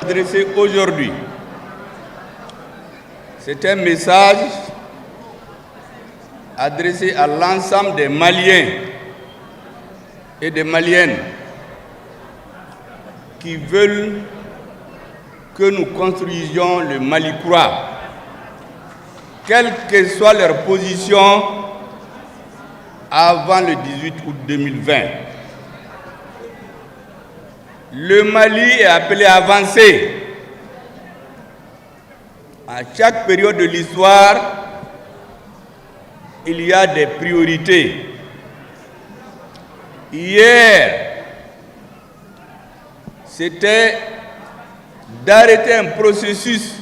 Adressé aujourd'hui. C'est un message adressé à l'ensemble des Maliens et des Maliennes qui veulent que nous construisions le Mali croix, quelle que soit leur position avant le 18 août 2020. Le Mali est appelé à avancer. À chaque période de l'histoire, il y a des priorités. Hier, c'était d'arrêter un processus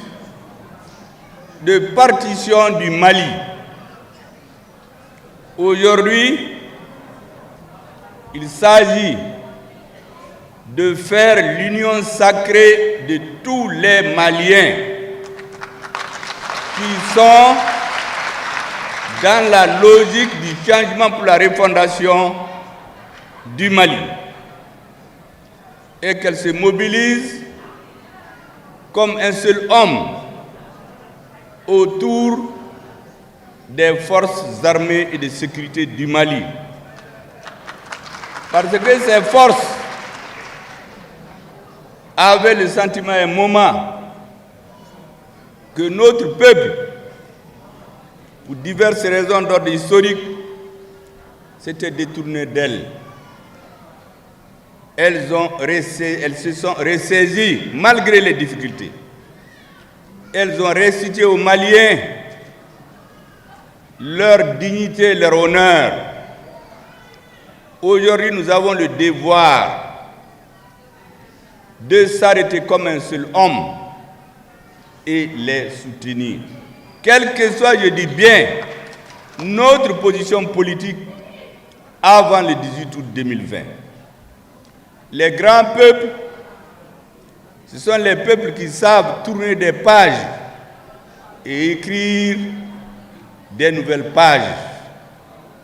de partition du Mali. Aujourd'hui, il s'agit de faire l'union sacrée de tous les Maliens qui sont dans la logique du changement pour la refondation du Mali et qu'elle se mobilise comme un seul homme autour des forces armées et de sécurité du Mali. Parce que ces forces avaient le sentiment à un moment que notre peuple, pour diverses raisons d'ordre historique, s'était détourné d'elles. Elles se sont ressaisies malgré les difficultés. Elles ont restitué aux Maliens leur dignité, leur honneur. Aujourd'hui, nous avons le devoir de s'arrêter comme un seul homme et les soutenir. Quelle que soit, je dis bien, notre position politique avant le 18 août 2020. Les grands peuples, ce sont les peuples qui savent tourner des pages et écrire des nouvelles pages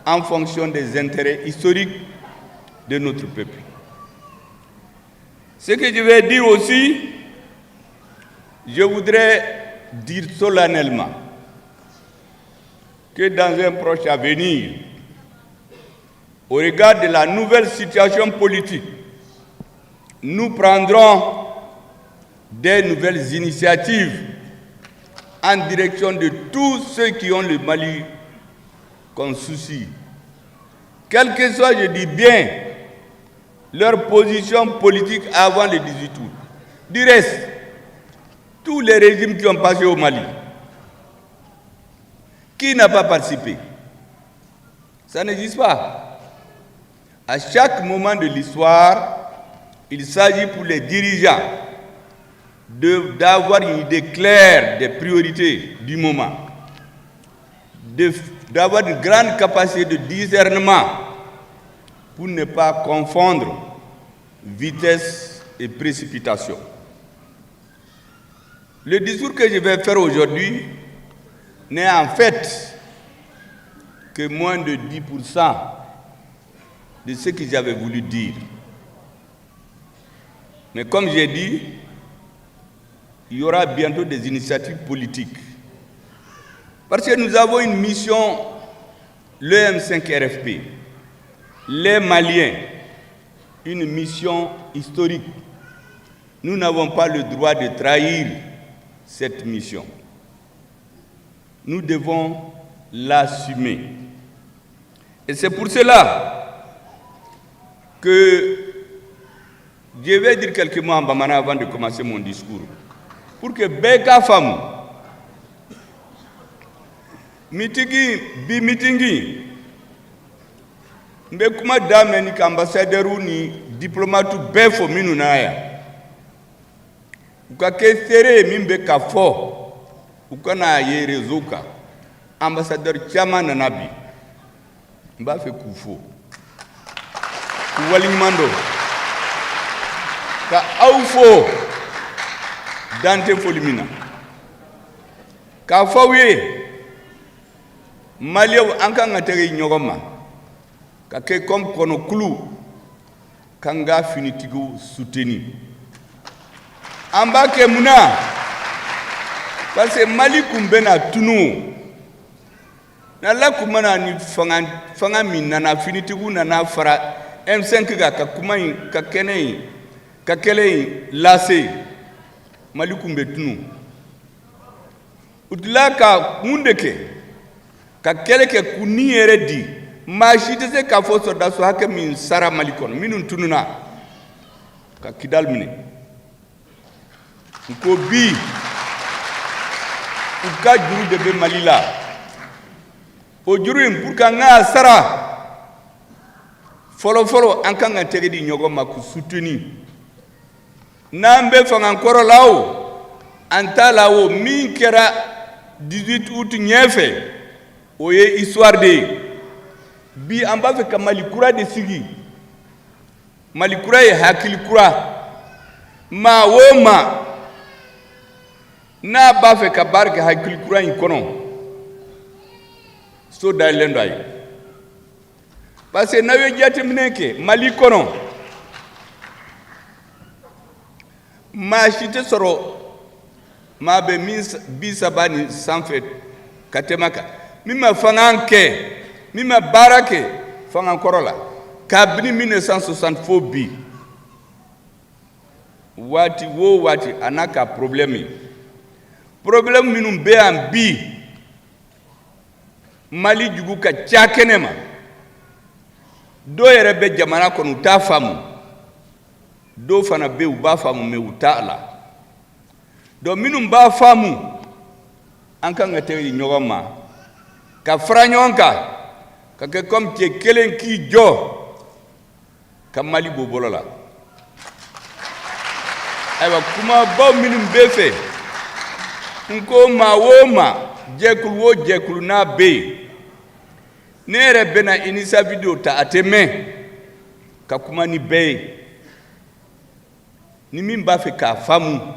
en fonction des intérêts historiques de notre peuple. Ce que je vais dire aussi, je voudrais dire solennellement que dans un proche avenir, au regard de la nouvelle situation politique, nous prendrons des nouvelles initiatives en direction de tous ceux qui ont le Mali comme souci. Quelle que soit, je dis bien, leur position politique avant le 18 août. Du reste, tous les régimes qui ont passé au Mali, qui n'a pas participé? Ça n'existe pas. À chaque moment de l'histoire, il s'agit pour les dirigeants d'avoir une idée claire des priorités du moment, d'avoir une grande capacité de discernement pour ne pas confondre vitesse et précipitation. Le discours que je vais faire aujourd'hui n'est en fait que moins de 10% de ce que j'avais voulu dire. Mais comme j'ai dit, il y aura bientôt des initiatives politiques. Parce que nous avons une mission, le M5 RFP, les Maliens, une mission historique. Nous n'avons pas le droit de trahir cette mission. Nous devons l'assumer. Et c'est pour cela que je vais dire quelques mots en Bamana avant de commencer mon discours. Pour que Beka Famu, Mitingi, Bi-Mitingi, Mbekuma Dameni ambassadeur ni diplomate befo minunaya. Ukakesere mimbe kafo, ukana yerezuka, ambassadeur Chama Nanabi, Mbafe Kufo, Kuwalimando, Ka Aufo, Dante Folimina, Ka Fawe, Malio Ankanga Tere Nyogoma, Ka ke comme Konokulu, Kanga Finitigo soutenu. amba ke muna parce que Mali kumbena tunu na la kumana ni fanga min na finiti kuna na fara M5 ga ka kuma ka kene ka kele lase Mali kumbe tunu utla ka mundeke ka kele ke kuni yere di ma shite se ka fo soda so hake min sara Mali kono minun tununa ka kidal mine ko bi uka juru de be Mali la o juru pour ka nga sara folo an kan ga tege di nyogo maku soutenir nambe fanga koro lawo anta lawo min kera 18 août nyefe oye histoire de bi amba fe ka Mali kura de sigi Mali kura ye hakili kura ma woma na ba fe ka barke hakili kura in kono so dalendo ay parce que nawe jati mineke Mali kono ma shite soro ma be min bisabani sanfet katemaka mima fanganke mima barake fangan korola kabini 1964 bi wati anaka problème minum be am bi Mali jugu ka chakenema do yere be jamana kono ta famu do fana be uba famu me utala do minum ba famu anka ngate nyogoma ka franyonka ka ke comme ke kelen ki jo ka Mali bobolola aywa kuma ba minum be fe nko ma woma jekulu na be nere bena inisa video ta ateme ka kuma ni be ni min ba fe ka famu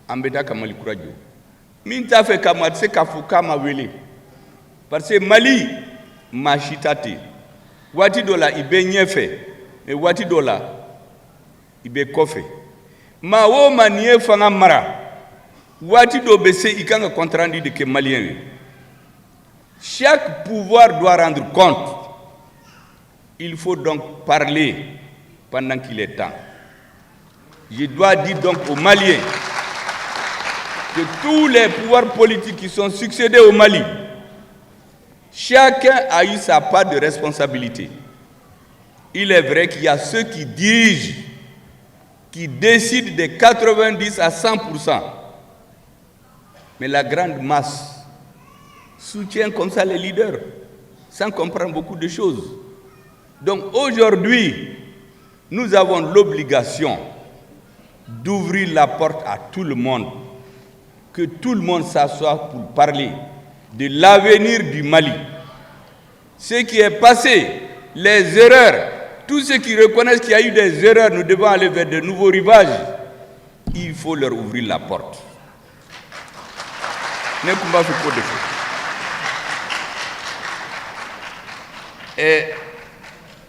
ambeda ka Mali kurajo min ta fe ka matse ka fuka ma wele parce que Mali mashitate wati dola ibe nyefe e wati dola ibe kofe ma wo manie fanga mara wati do bese ikanga contrandi de que malien chaque pouvoir doit rendre compte. Il faut donc parler pendant qu'il est temps. Je dois dire donc aux Maliens que tous les pouvoirs politiques qui sont succédés au Mali, chacun a eu sa part de responsabilité. Il est vrai qu'il y a ceux qui dirigent, qui décident de 90 à 100%. Mais la grande masse soutient comme ça les leaders, sans comprendre beaucoup de choses. Donc aujourd'hui, nous avons l'obligation d'ouvrir la porte à tout le monde, que tout le monde s'assoie pour parler de l'avenir du Mali. Ce qui est passé, les erreurs, tous ceux qui reconnaissent qu'il y a eu des erreurs, nous devons aller vers de nouveaux rivages. Il faut leur ouvrir la porte. Et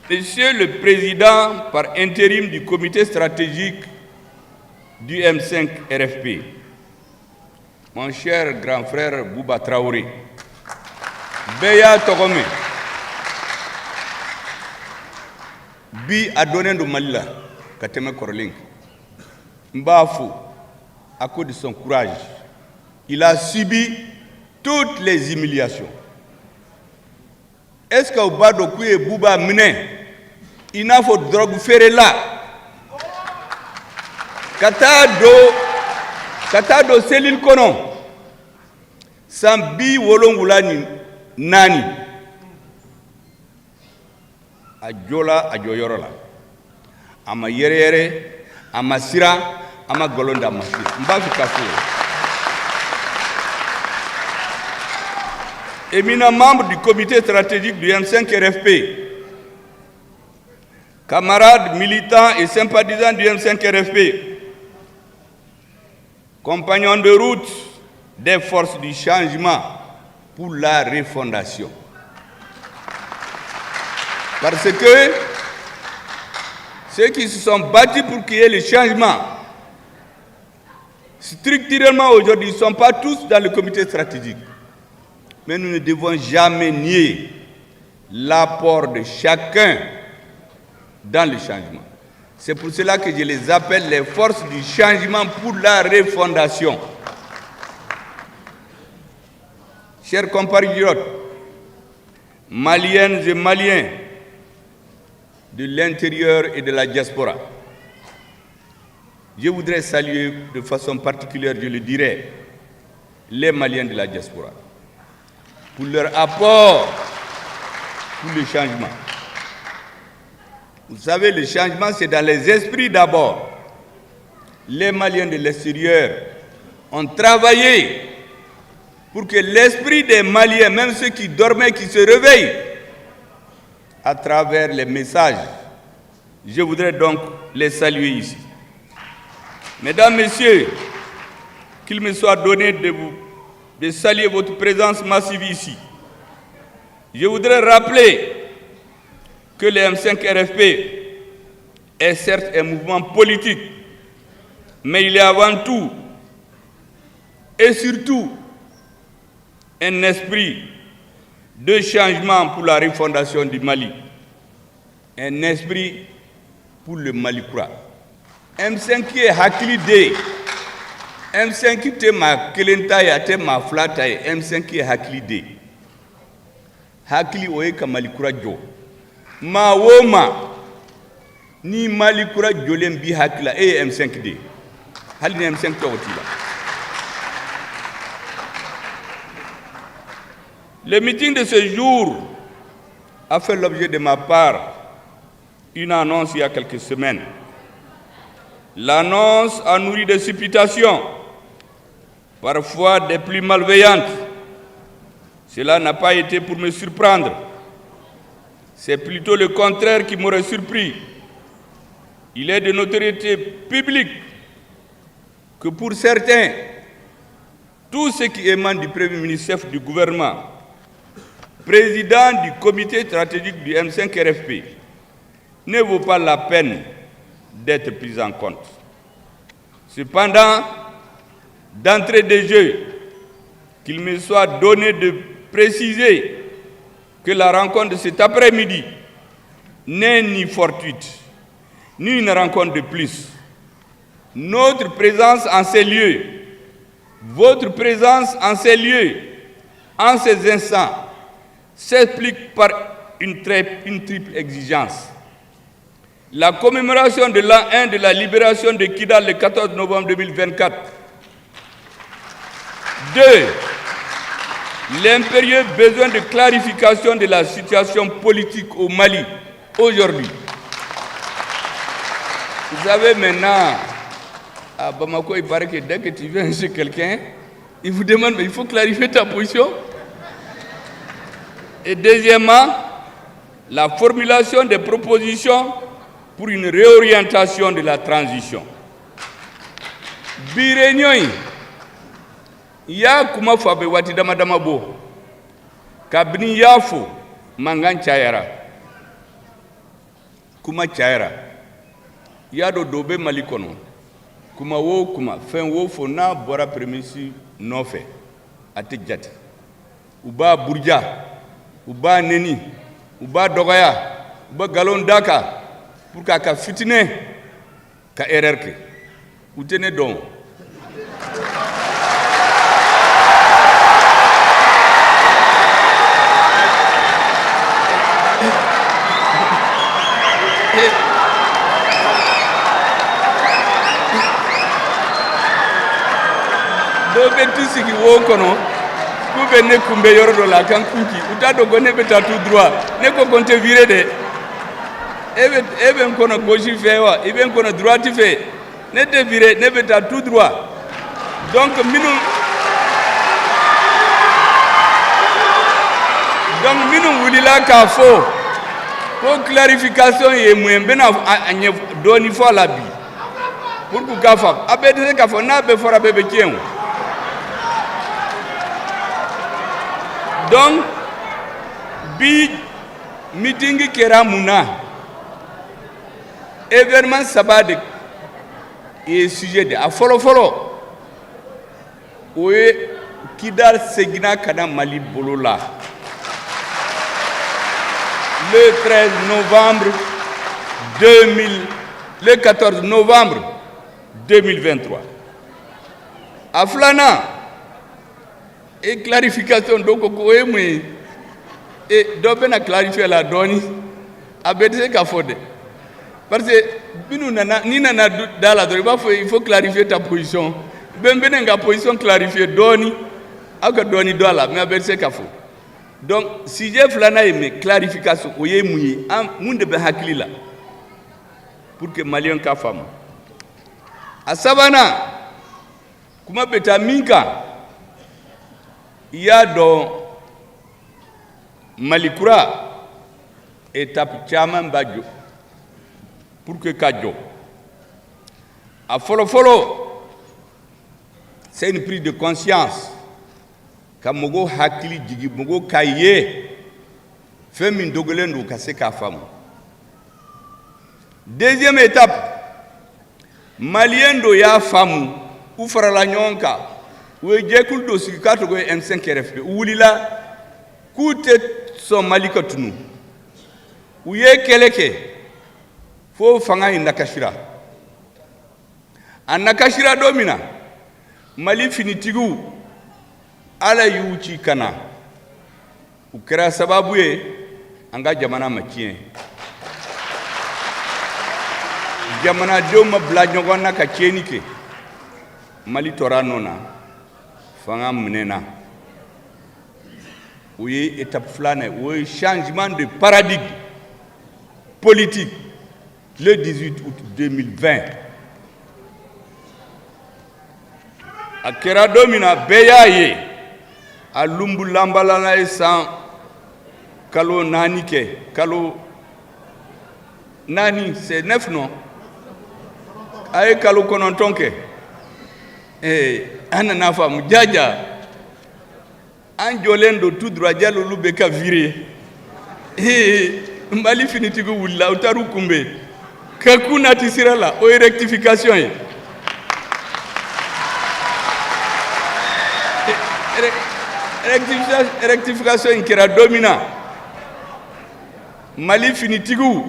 Monsieur le Président par intérim du comité stratégique du M5 RFP, mon cher grand frère Bouba Traoré, Beya Togome, Bi a donné de Malila, Kateme Korling, Mbafou, à cause de son courage, il a subi toutes les humiliations. Est-ce que Obado Kouye Bouba Mine, il n'a pas de drogue faire là? Katado Selil Konon, Sambi Wolongulani Nani, Adjola Adjoyorola, Ama Yere, Ama Sira, Ama Golonda Masira, Mbafi Kassou. Éminent membre du comité stratégique du M5 RFP, camarades militants et sympathisants du M5 RFP, compagnons de route des forces du changement pour la refondation. Parce que ceux qui se sont battus pour qu'il y ait le changement structurellement aujourd'hui, ils ne sont pas tous dans le comité stratégique. Mais nous ne devons jamais nier l'apport de chacun dans le changement. C'est pour cela que je les appelle les forces du changement pour la refondation. Chers compatriotes, Maliennes et Maliens de l'intérieur et de la diaspora, je voudrais saluer de façon particulière, je le dirais, les Maliens de la diaspora pour leur apport pour le changement. Vous savez, le changement, c'est dans les esprits d'abord. Les Maliens de l'extérieur ont travaillé pour que l'esprit des Maliens, même ceux qui dormaient, qui se réveillent, à travers les messages. Je voudrais donc les saluer ici. Mesdames, Messieurs, qu'il me soit donné de saluer votre présence massive ici. Je voudrais rappeler que le M5-RFP est certes un mouvement politique, mais il est avant tout et surtout un esprit de changement pour la refondation du Mali, un esprit pour le Mali Kura. M5 qui est Haklide, M5 qui est ma Kelentaya, te ma Flataye, M5 qui est Haklide. Hakli oye ka Mali Kura jo. Ma woma ni Mali Kura jolem bi hakla e M5D. Hali ni M5 to otila. Le meeting de ce jour a fait l'objet de ma part une annonce il y a quelques semaines. L'annonce a nourri des supputations, parfois des plus malveillantes. Cela n'a pas été pour me surprendre. C'est plutôt le contraire qui m'aurait surpris. Il est de notoriété publique que pour certains, tout ce qui émane du Premier ministre chef du gouvernement, président du comité stratégique du M5-RFP, ne vaut pas la peine d'être pris en compte. Cependant, d'entrée de jeu, qu'il me soit donné de préciser que la rencontre de cet après-midi n'est ni fortuite, ni une rencontre de plus. Notre présence en ces lieux, votre présence en ces lieux, en ces instants, s'explique par une triple exigence. La commémoration de l'an 1 de la libération de Kidal le 14 novembre 2024. 2. L'impérieux besoin de clarification de la situation politique au Mali aujourd'hui. Vous savez maintenant, à Bamako, il paraît que dès que tu viens chez quelqu'un, il vous demande, mais il faut clarifier ta position. Et deuxièmement, la formulation des propositions pour une réorientation de la transition. Birénion, ya kuma fabe wati dama dama bo, kabini yafo mangan chayara, kuma chayara, ya do dobe malikono, kuma wo kuma, fen wo fo na bora premisi nofe, ate jati, uba burja, uba neni, uba dogaya, uba galon daka, pour qu'à fitine, qu'à RRK. Vous tenez donc. Donc, tout ce qui est kono, vous venez kumbe yoro la kankuki, vous t'avez donné tout droit, ne ko compte virer de. Even kono gauche fait wa, even kono droite fait, ne te virer, ne peut tout droit. Donc minum wulila ka fo, pour clarification et moins bena doni fo la bi. Pour que kafa, abede ka fo na be fora bebe tien. Donc bi meeting kera muna. Événement sabbat et sujet de follow o ye Kidal segina kana Mali bolo la le 13 novembre le 14 novembre 2023 a filana et clarification donc ko e mu et dɔ bɛna clarifier la dɔɔni a bɛ se ka fɔ dɛ parce que binu nana ni nana da la dɔrɔn i b'a fɔ il faut clarifier ta position bɛn bɛna ka position clarifier dɔɔni aw ka dɔɔni dɔ a la mais a bɛ se ka fɔ donc sujet filana ye mais clarification o ye mun ye mun de bɛ hakili la pour que malien ka faamu a sabanan kuma bɛ taa min kan i y'a dɔn Mali kura étape caman b'a jɔ pour que ka jɔ a fɔlɔ-fɔlɔ c'est une prise de conscience ka mɔgɔw hakili jigi mɔgɔw k'a ye fɛn min dogolen don ka se k'a faamu deuxième étape malien dɔ y'a faamu u farala ɲɔgɔn kan u ye jɛkulu dɔ sigi k'a tɔgɔ ye M5 RFP u wulila k'u tɛ sɔn Mali ka tunu u ye kɛlɛ kɛ fo fanga in nakasira a nakasira don min na Mali finitigiw Ala y'u ci ka na u kɛra sababu ye an ka jamana ma tiɲɛ jamanadenw ma bila ɲɔgɔn na ka tiɲɛni kɛ Mali tora nɔ na fanga minɛna o ye étape filanan ye o ye changement de paradigme politique le 18 août 2020 a kɛra don min na bɛɛ y'a ye a lumbu lanbalana ye san kalo naani kɛ kalo naani c'est 9 non a ye kalo 9 kɛ an nana faamu jaja an jɔlen don tout droit jalo olu bɛ ka virer Mali finitigiw wulila u taar'u kunbɛn ka kun nati sira la o ye rectification ye rectification in kɛra don min na Mali finitigiw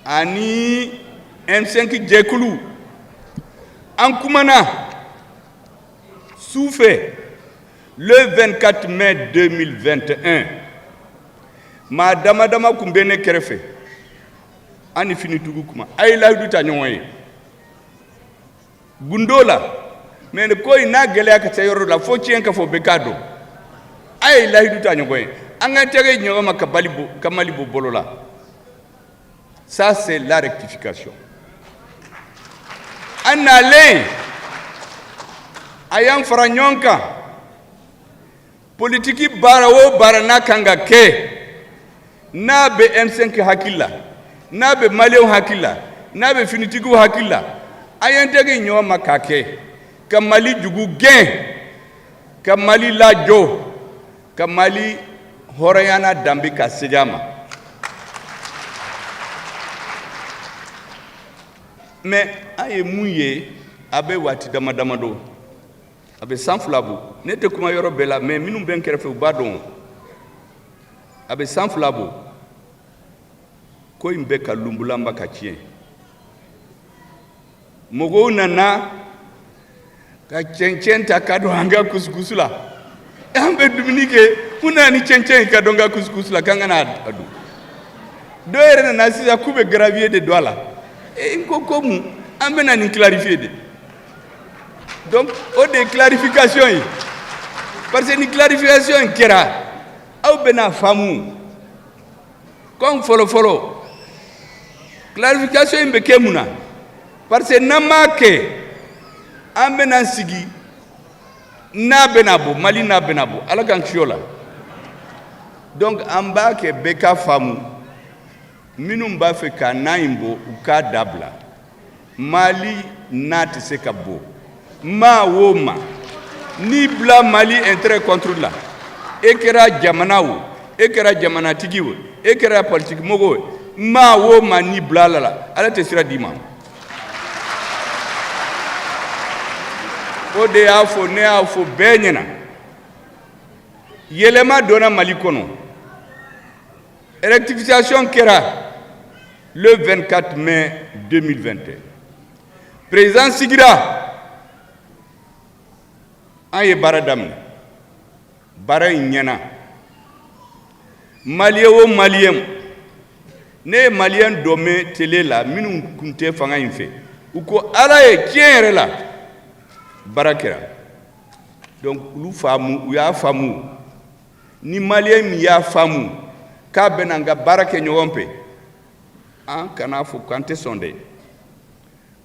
ani M5 jɛkulu an kumana su fɛ le 24 mai 2021 maa dama kun bɛ ne kɛrɛfɛ an ni finitigiw kuma a ye layidu ta ɲɔgɔn ye gundo la mais ne ko in n'a gɛlɛya ka se yɔrɔ la fo tiɲɛ ka fɔ bɛɛ k'a dɔn a ye layidu ta ɲɔgɔn ye an ka tɛgɛ ɲɔgɔn ma ka Mali bɔ bolo la ça c'est la rectification an nalen a y'an fara ɲɔgɔn kan politiki baara o baara n'a kan ka kɛ n'a bɛ M5 hakili la n'a bɛ maliyɛnw hakili la n'a bɛ finitigiw hakili la a y'an tɛgɛ ɲɔgɔn ma k'a kɛ ka Mali jugu gɛn ka Mali lajɔ ka Mali hɔrɔnya n'a danbe ka segin a ma mais an ye mun ye a bɛ waati dama don a bɛ san 2 bɔ ne tɛ kuma yɔrɔ bɛɛ la mais minnu bɛ n kɛrɛfɛ u b'a dɔn a bɛ san 2 bɔ ko in bɛ ka lumbulanba ka tiɲɛ mɔgɔw nana ka cɛncɛn ta ka don an ka kusikusi la an bɛ dumuni kɛ mun nana ni cɛncɛn ka don an ka kusikusi la k'an ka n'a dun dɔw yɛrɛ nana sisan k'u bɛ gravier de don a la n ko mun an bɛna nin clarifier de donc o de ye clarification ye parce que ni clarification in kɛra aw bɛna faamu comme fɔlɔ clarification in bɛ kɛ mun na parce que n'an m'a kɛ an bɛna sigi n'a bɛna bɔ Mali n'a bɛna bɔ Ala k'an kisi o la donc an b'a kɛ bɛɛ ka faamu minnu b'a fɛ ka na in bɔ u k'a dabila Mali n'a tɛ se ka bɔ maa o maa n'i bila Mali intérêt contre la e kɛra jamana o e kɛra jamanatigi o e kɛra politique mɔgɔ o maa o maa n'i bila la Ala tɛ sira d'i ma o de y'a fɔ ne y'a fɔ bɛɛ ɲɛna yɛlɛma donna Mali kɔnɔ rectification kɛra le 24 mai 2021 président sigira an ye baara daminɛ baara in ɲɛna maliyɛn o maliyɛn ne ye maliyɛn dɔ mɛn télé la minnu kun tɛ fanga in fɛ u ko ala ye tiɲɛ yɛrɛ la baara kɛra donc olu faamu u y'a faamu ni maliyɛn min y'a faamu k'a bɛna n ka baara kɛ ɲɔgɔn fɛ an kana fɔ k'an tɛ sɔn dɛ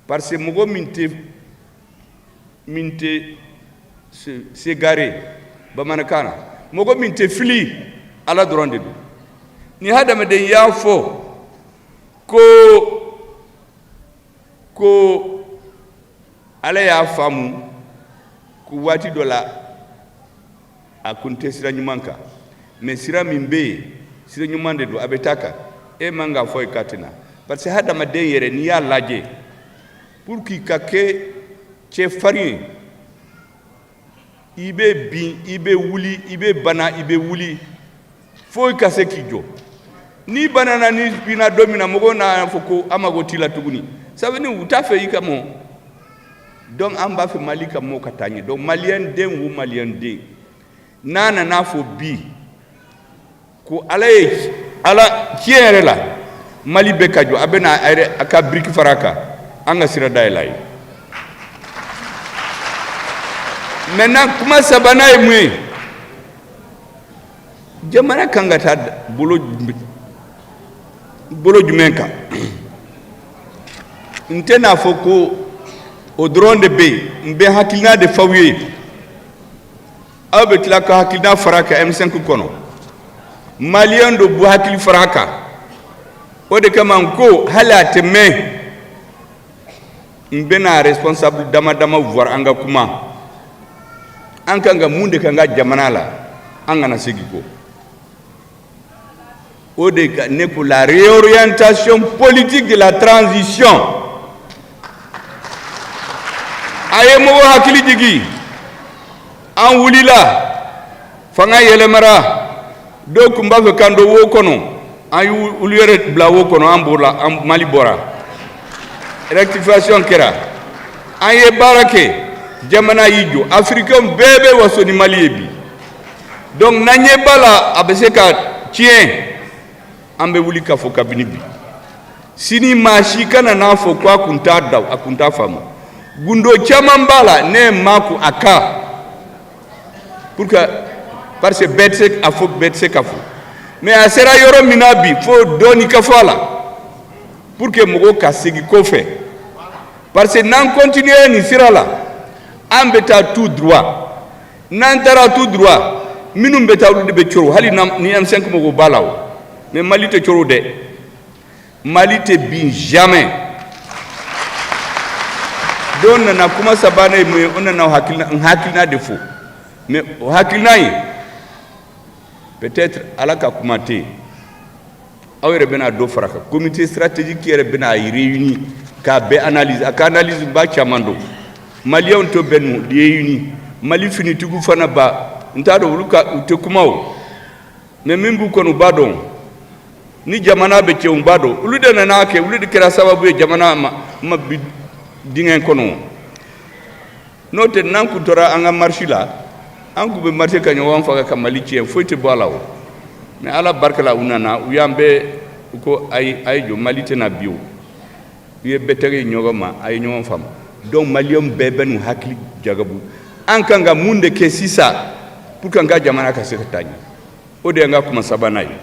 parce que mɔgɔ min tɛ s'égarer bamanankan na mɔgɔ min tɛ fili ala dɔrɔn de don ni hadamaden y'a fɔ ko ala y'a faamu ko waati dɔ la a kun tɛ sira ɲuman kan mais sira min bɛ yen sira ɲuman de don a bɛ taa kan e man k'a fɔ i ka tɛna parce que hadamaden yɛrɛ n'i y'a lajɛ pour que ka kɛ cɛfarin ye i bɛ bin i bɛ wuli i bɛ bana i bɛ wuli fo i ka se k'i jɔ ni banana ni binna don min na mɔgɔw n'a fɔ ko an mago t'i la tuguni sabu ni u t'a fɛ i ka mɔ donc an b'a fɛ Mali ka mɔ ka taa ɲɛ donc maliyɛn den o maliyɛn den n'a nana fɔ bi ko ala tiɲɛ yɛrɛ la Mali bɛ ka jɔ a bɛna a ka biriki fara a kan an ka sira dayɛlɛ a ye maintenant kuma sabanan ye mun ye jamana kan ka taa bolo jumɛn kan n tɛna fɔ ko o dɔrɔn de bɛ yen n bɛ hakilina de f'aw ye aw bɛ tila ka hakilina fara a kan M5 kɔnɔ maliyɛn dɔ bɔ hakili fara a kan o de kama n ko hali a tɛ mɛn n bɛna responsable dama dama voir an ka kuma an kan ka mun de kɛ an ka jamana la an kana segin kɔ o de ka ne ko la réorientation politique de la transition a ye mɔgɔ hakili jigi an wulila fanga yɛlɛmara dɔw tun b'a fɛ k'an don wo kɔnɔ an y'olu yɛrɛ bila wo kɔnɔ an bɔra an Mali bɔra rectification kɛra an ye baara kɛ jamana y'i jɔ africain bɛɛ bɛ waso ni Mali ye bi donc n'an ɲɛ b'a la a bɛ se ka tiɲɛ an bɛ wuli k'a fɔ kabini bi sini maa si kana n'a fɔ ko a kun t'a da a kun t'a faamu gundo caman b'a la ne ma ko a kan pour que parce que bɛɛ tɛ se a fɔ bɛɛ tɛ se ka fɔ mais a sera yɔrɔ min na bi fo dɔɔni ka fɔ a la pour que mɔgɔw ka segin kɔfɛ parce que n'an continuer nin sira la an bɛ taa tout droit n'an taara tout droit minnu bɛ taa olu de bɛ coro hali ni M5 mɔgɔw b'a la o mais Mali tɛ coro dɛ Mali tɛ bin jamais dɔw nana kuma sabanan ye mun ye o nana hakilina de fɔ mais o hakilina ye peut-être ala ka kuma tɛ yen aw yɛrɛ bɛna dɔ fara kan comité stratégique yɛrɛ bɛna a réuni k'a bɛɛ analyse a ka analyse ba caman dɔn maliyɛnw tɛ bɛn nu réuni Mali finitigiw fana ba n t'a dɔn olu tɛ kuma o mais min b'u kɔnɔ u b'a dɔn ni jamana bɛ cɛ u b'a dɔn olu de nana kɛ olu de kɛra sababu ye jamana ma bi dingɛ kɔnɔ n'o tɛ n'an kun tora an ka marche la an kun bɛ marcher ka ɲɔgɔn faga ka Mali tiɲɛ foyi tɛ bɔ a la o mais ala barika la u nana u y'an bɛɛ u ko a ye jɔ Mali tɛna bi o u ye bɛɛ tɛgɛ ɲɔgɔn ma a ye ɲɔgɔn faamu donc maliyɛnw bɛɛ bɛ n'u hakili jagabu an kan ka mun de kɛ sisan pour que an ka jamana ka se ka taa ɲɛ o de ye an ka kuma sabanan ye.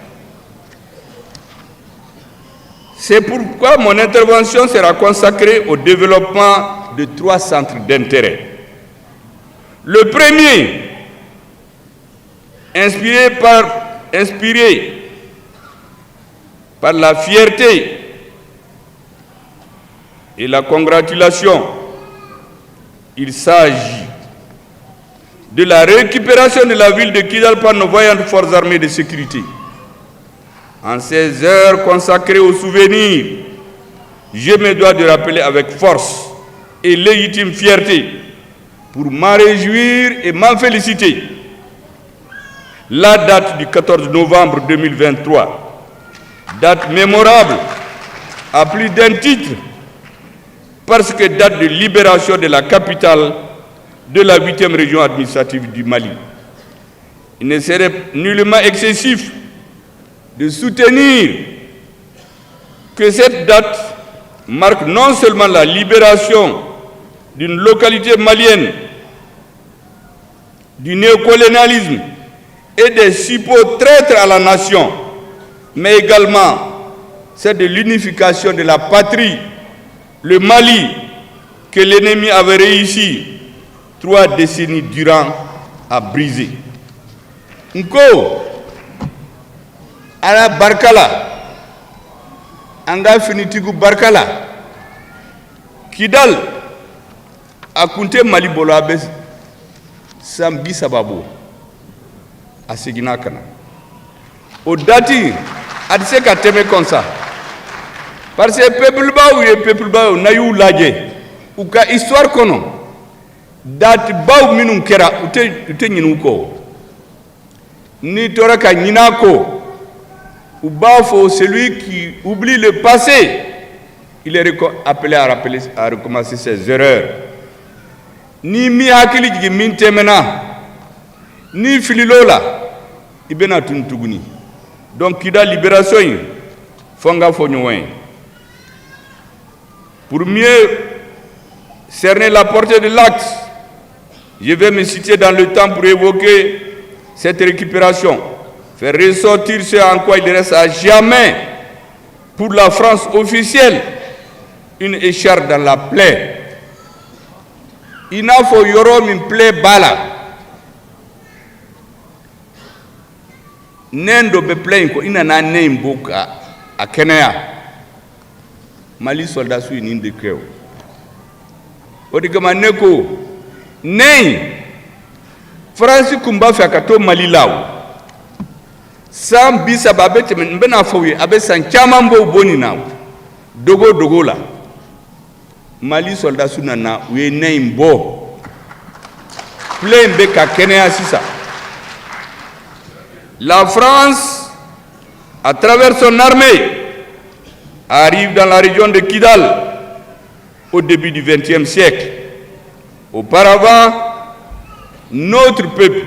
C'est pourquoi mon intervention sera consacrée au développement de 3 centres d'intérêt. Le premier, inspiré par la fierté et la congratulation, il s'agit de la récupération de la ville de Kidal par nos vaillantes forces armées de sécurité. En ces heures consacrées au souvenir, je me dois de rappeler avec force et légitime fierté pour m'en réjouir et m'en féliciter. La date du 14 novembre 2023, date mémorable à plus d'un titre, parce que date de libération de la capitale de la 8e région administrative du Mali. Il ne serait nullement excessif de soutenir que cette date marque non seulement la libération d'une localité malienne du néocolonialisme et des suppôts traîtres à la nation, mais également celle de l'unification de la patrie, le Mali, que l'ennemi avait réussi 3 décennies durant à briser. Nko, ala barkala, anga finitigu barkala, Kidal, akunte Mali bolo abe sambi sababu, asigina kana. O dati, adise ka teme comme ça. Parce que peuple ba na yu laje, ou ka histoire kono, dati ba minun kera, ute nyinuko. Ni tora ka nyinako, ou bafo celui qui oublie le passé, il est appelé à recommencer ses erreurs. Ni mi hakili jigi min temena, ni fililola, ibena tuntuguni. Donc Kida libération, fonga fonyouen. Pour mieux cerner la portée de l'acte, je vais me citer dans le temps pour évoquer cette récupération, faire ressortir ce en quoi il reste à jamais pour la France officielle une écharpe dans la plaie. Il n'a faut yorom une plaie bala. Nendo be plaît ko ina na name boka a Kenya. Mali soldat su une de creo. Odigama neko nei France kumba fa kato Mali lawo. Sam bisa babete mbena fowe abe san chamambo boni nawo. Dogo la. Mali soldat su nana we nei mbo. Plein beka Kenya sisa. La France, à travers son armée, arrive dans la région de Kidal au début du XXe siècle. Auparavant, notre peuple,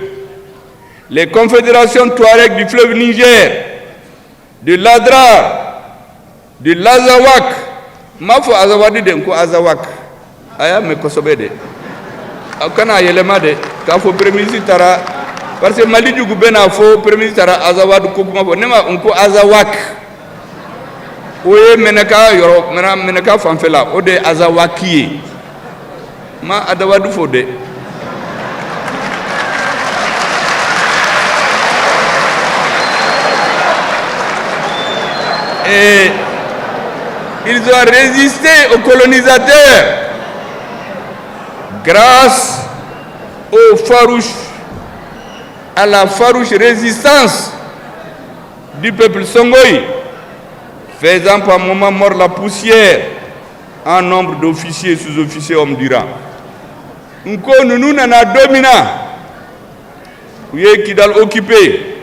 les confédérations Touareg du fleuve Niger, de l'Adrar, de l'Azawak, Mafo Azawadi de Nko Azawak, Aya me kosobede, Akana Yelemade, Kafo Premisi Tara, parce que Mali du Goubena fo Premisi Tara Azawad Kokumafo, Nema Nko Azawak. Oye meneka yoro meneka fanfela ode Azawaki ma adawadu fode et ils ont résisté aux colonisateurs grâce à la farouche résistance du peuple Songhoi, faisant par moment mort la poussière en nombre d'officiers et sous-officiers hommes du rang. Nko nous nana domina, ouye Kidal occupé,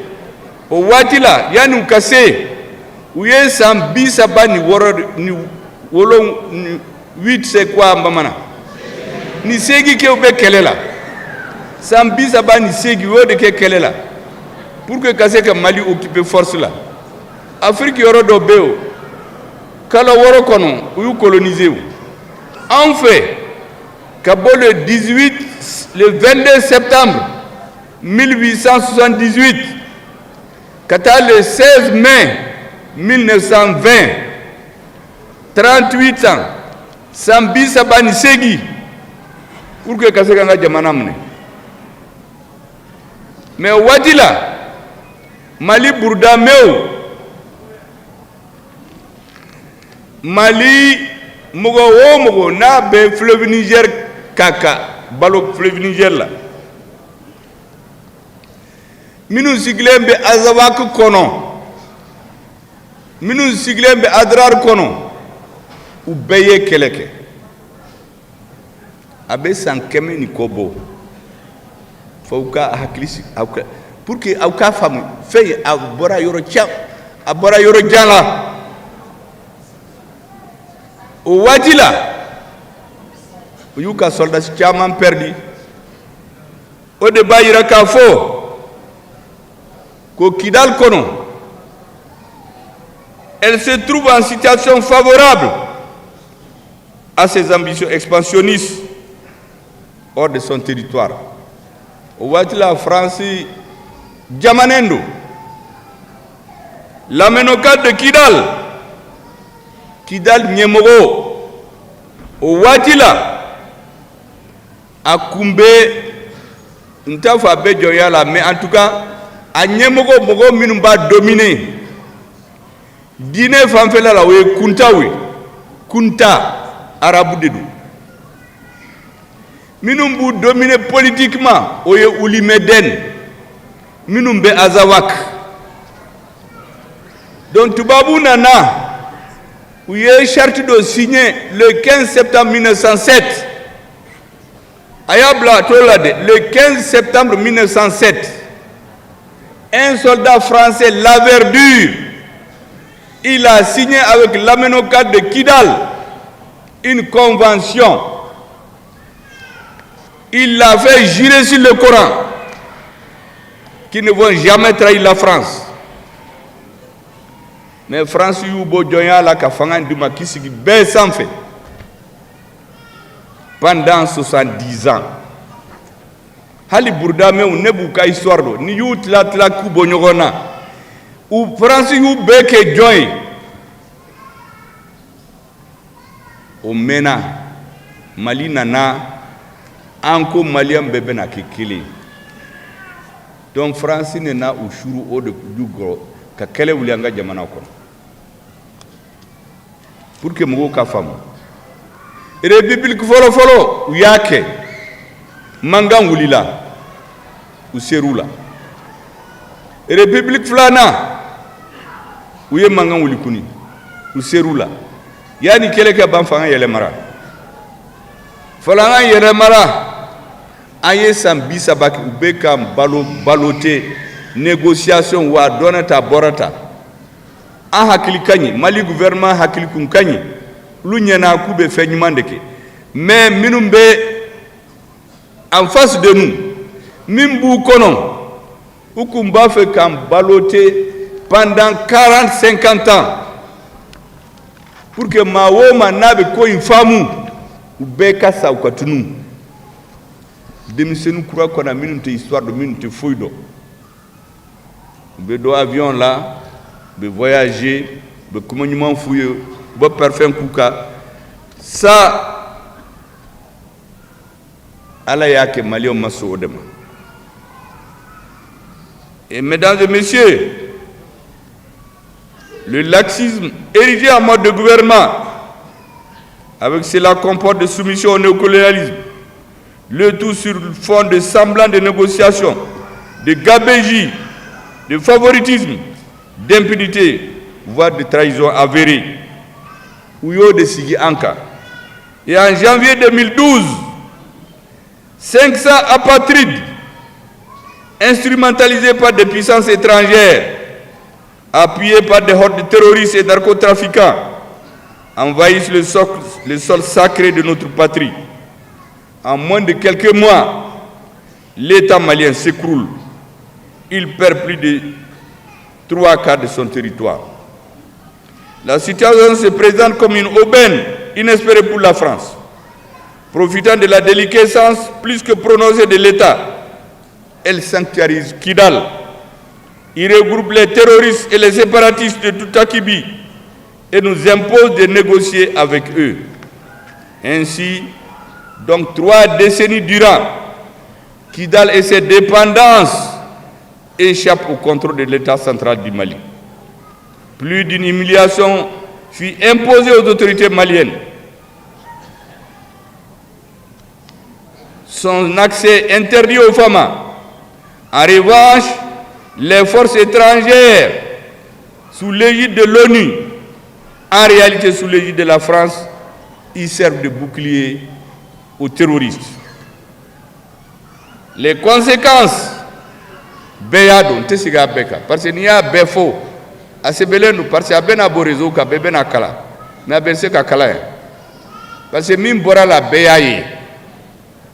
au Watila, yanu kase, ouye sambi sabani woro ni wolong 8 c'est quoi mbamana. Ni segi ke ube kelela. Sambi sabani segi wode ke kelela. Pour que kase que Mali occupé force là. Afrique yoro do beo kala woro kono ou colonisé. En fait, Kabo le 22 septembre 1878, Kata le 16 mai 1920, 38 ans, Sambi Sabani Segi, pour que Kasekanga Jamanamne. Mais Wadila, Mali Bourda Meo, Mali Mogo na be fleuve Niger kaka balo fleuve Niger la minu siglembe Azawak kono minu siglembe Adrar kono ou beye keleke abe san kɛmɛ ni kɔ bɔ fo ka hakili pour que aw ka faamu fɛn a bɔra yɔrɔ jan la o waati la u y'u ka soldats caman perdu o de b'a yira k'a fɔ ko Kidal kɔnɔ elle se trouve en situation favorable à ses ambitions expansionnistes hors de son territoire. Au waati la France jamanendo l'amenoka de Kidal ɲɛmɔgɔ o waati la a kun bɛ n t'a fɔ a bɛ jɔnya la mais en tout cas a ɲɛmɔgɔ mɔgɔ minnu b'a dominer diinɛ fanfɛla la o ye kuntaw ye kunta arabu de don minnu b'u dominer politiquement o ye Oulimeden minnu bɛ Azawak donc tubabu nana u ye charte dɔ signé le 15 septembre 1907 a y'a bila a to la de le 15 septembre 1907 un soldat français Laverdure il a signé avec l'amenoka de Kidal une convention. Il l'a fait jurer sur le Coran qu'ils ne vont jamais trahir la France. Mais France yubo joya la ka fanga nduma kisigi be sanfé pendant 70 ans. Hali burda me ne buka histoire do ni yu tla ku bonyogona ou France yu be ke joy o mena Mali nana anko malien bebe na kekele donc France ne na ushuru o de jugo ka kele wulianga jamana ko pour que mo ka fam république folo uyake mangan wulila userula république flana uye mangan wulikuni userula yani kele ka ban fanga yele mara falanga yele mara aye sambisa baki ubeka balote négociation wa donata borata a hakili kanyi Mali gouvernement hakili kun kanyi lu nyana ku be fenyumandeke mais minum be en face de nous mimbu kono ukumba fe kam balote pendant 40-50 ans pour que mawo manabe ko infamu ubeka sa ukatunu demisenu kura kona minute histoire de minute foido be do avion là be voyager be commandement fouye be parfum kuka ça ala yake malio maso odema. Et mesdames et messieurs, le laxisme érigé en mode de gouvernement avec cela comporte de soumission au néocolonialisme, le tout sur le fond de semblant de négociation, de gabégie, de favoritisme, d'impunité, voire de trahison avérée. Ouyo de Sigi Anka. Et en janvier 2012, 500 apatrides instrumentalisés par des puissances étrangères, appuyés par des hordes terroristes et narcotrafiquants, envahissent le sol sacré de notre patrie. En moins de quelques mois, l'État malien s'écroule. Il perd plus de 3/4 de son territoire. La situation se présente comme une aubaine inespérée pour la France. Profitant de la déliquescence plus que prononcée de l'État, elle sanctuarise Kidal. Il regroupe les terroristes et les séparatistes de tout Akibi et nous impose de négocier avec eux. Ainsi, donc 3 décennies durant, Kidal et ses dépendances échappent au contrôle de l'État central du Mali. Plus d'une humiliation fut imposée aux autorités maliennes. Son accès interdit aux femmes. En revanche, les forces étrangères, sous l'égide de l'ONU, en réalité sous l'égide de la France, y servent de bouclier aux terroristes. Les conséquences, parce qu'il y a des faux, parce qu'il y a des réseaux qui sont en kala, mais il y a kala. Parce que même si la BAE,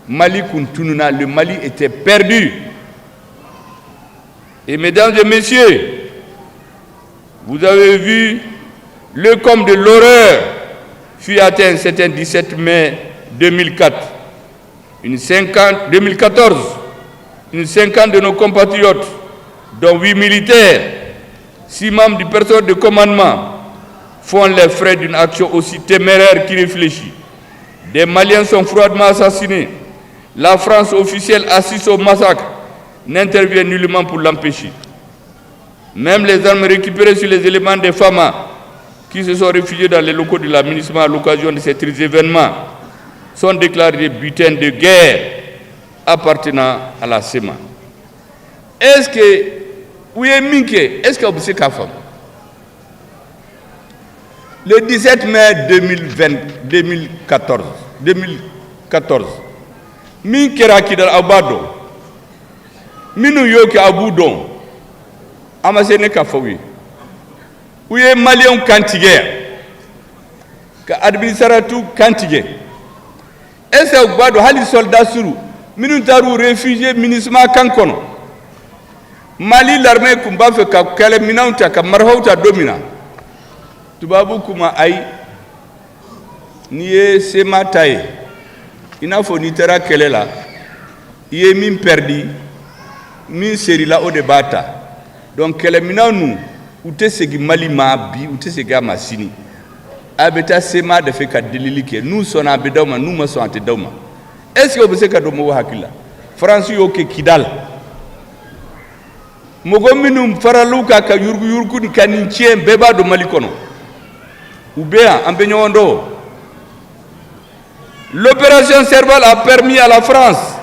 Mali Kuntununa, le Mali était perdu. Et mesdames et messieurs, vous avez vu le comble de l'horreur fut atteint un certain 17 mai 2004. 2014, une cinquantaine de nos compatriotes, dont 8 militaires, 6 membres du personnel de commandement, font les frais d'une action aussi téméraire qu'irréfléchie. Des Maliens sont froidement assassinés. La France officielle assiste au massacre, n'intervient nullement pour l'empêcher. Même les armes récupérées sur les éléments des FAMA, qui se sont réfugiés dans les locaux de l'administration à l'occasion de ces événements, sont déclarés des butins de guerre appartenant à la SEMA. Est-ce que, oui, est-ce que vous savez qu'à femme? Le 17 mai 2014, min kera kidal abado, minu yoki abudon, amasene ka fawi. Oui, Malien kantige, ka administrateur kantige. Est-ce que vous avez des soldats sur nous avons réfugiés ministre Kankono. Mali, l'armée Kumba fait qu'elle minante à Marhouta domina. Tubabu Kuma Aïe, Nié Sema Taï. Il n'a pas nitera qu'elle est là. Il est min perdu, min série là au débat. Donc, qu'elle est minante nous, ou te segi Mali ma bi, ou te segi Masini. Abeta Sema de fait qu'à déliliquer. Nous sommes à Bedauma, nous me sommes à Dauma. Est-ce que vous savez que nous avons France yoke Kidal. Mogominum Faraluka ka yurgu ni kaninchien beba do Malikono. Ou bien en Benyawando. L'opération Serval a permis à la France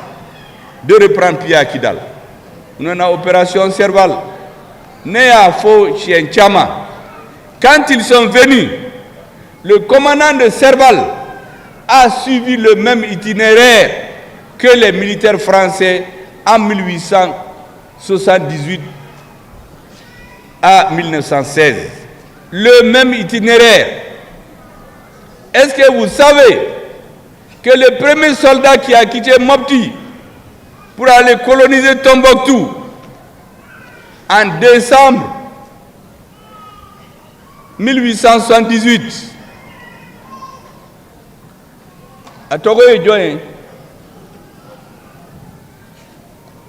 de reprendre pied à Kidal. Nous avons opération Serval. Né à Faux Chien Chama. Quand ils sont venus, le commandant de Serval a suivi le même itinéraire que les militaires français en 1878 à 1916. Le même itinéraire. Est-ce que vous savez que le premier soldat qui a quitté Mopti pour aller coloniser Tombouctou en décembre 1878, à Togo et Joyen,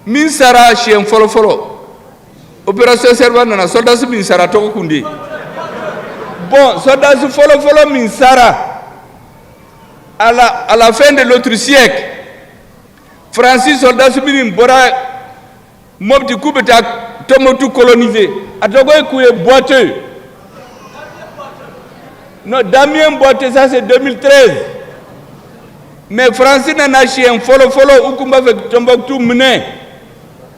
Minsara chien folo. Opération Serval nana soldat Minsara Togo Kundi. Bon, soldat folo Minsara. À la fin de l'autre siècle, Francis soldat Minim Bora Mopti Koubeta Tombouctou colonisé. À Togo et Kouye boiteux. Non, Damien Boité, ça c'est 2013. Mais Francis n'a chien folo ou Kumba fait Tombouctou mené.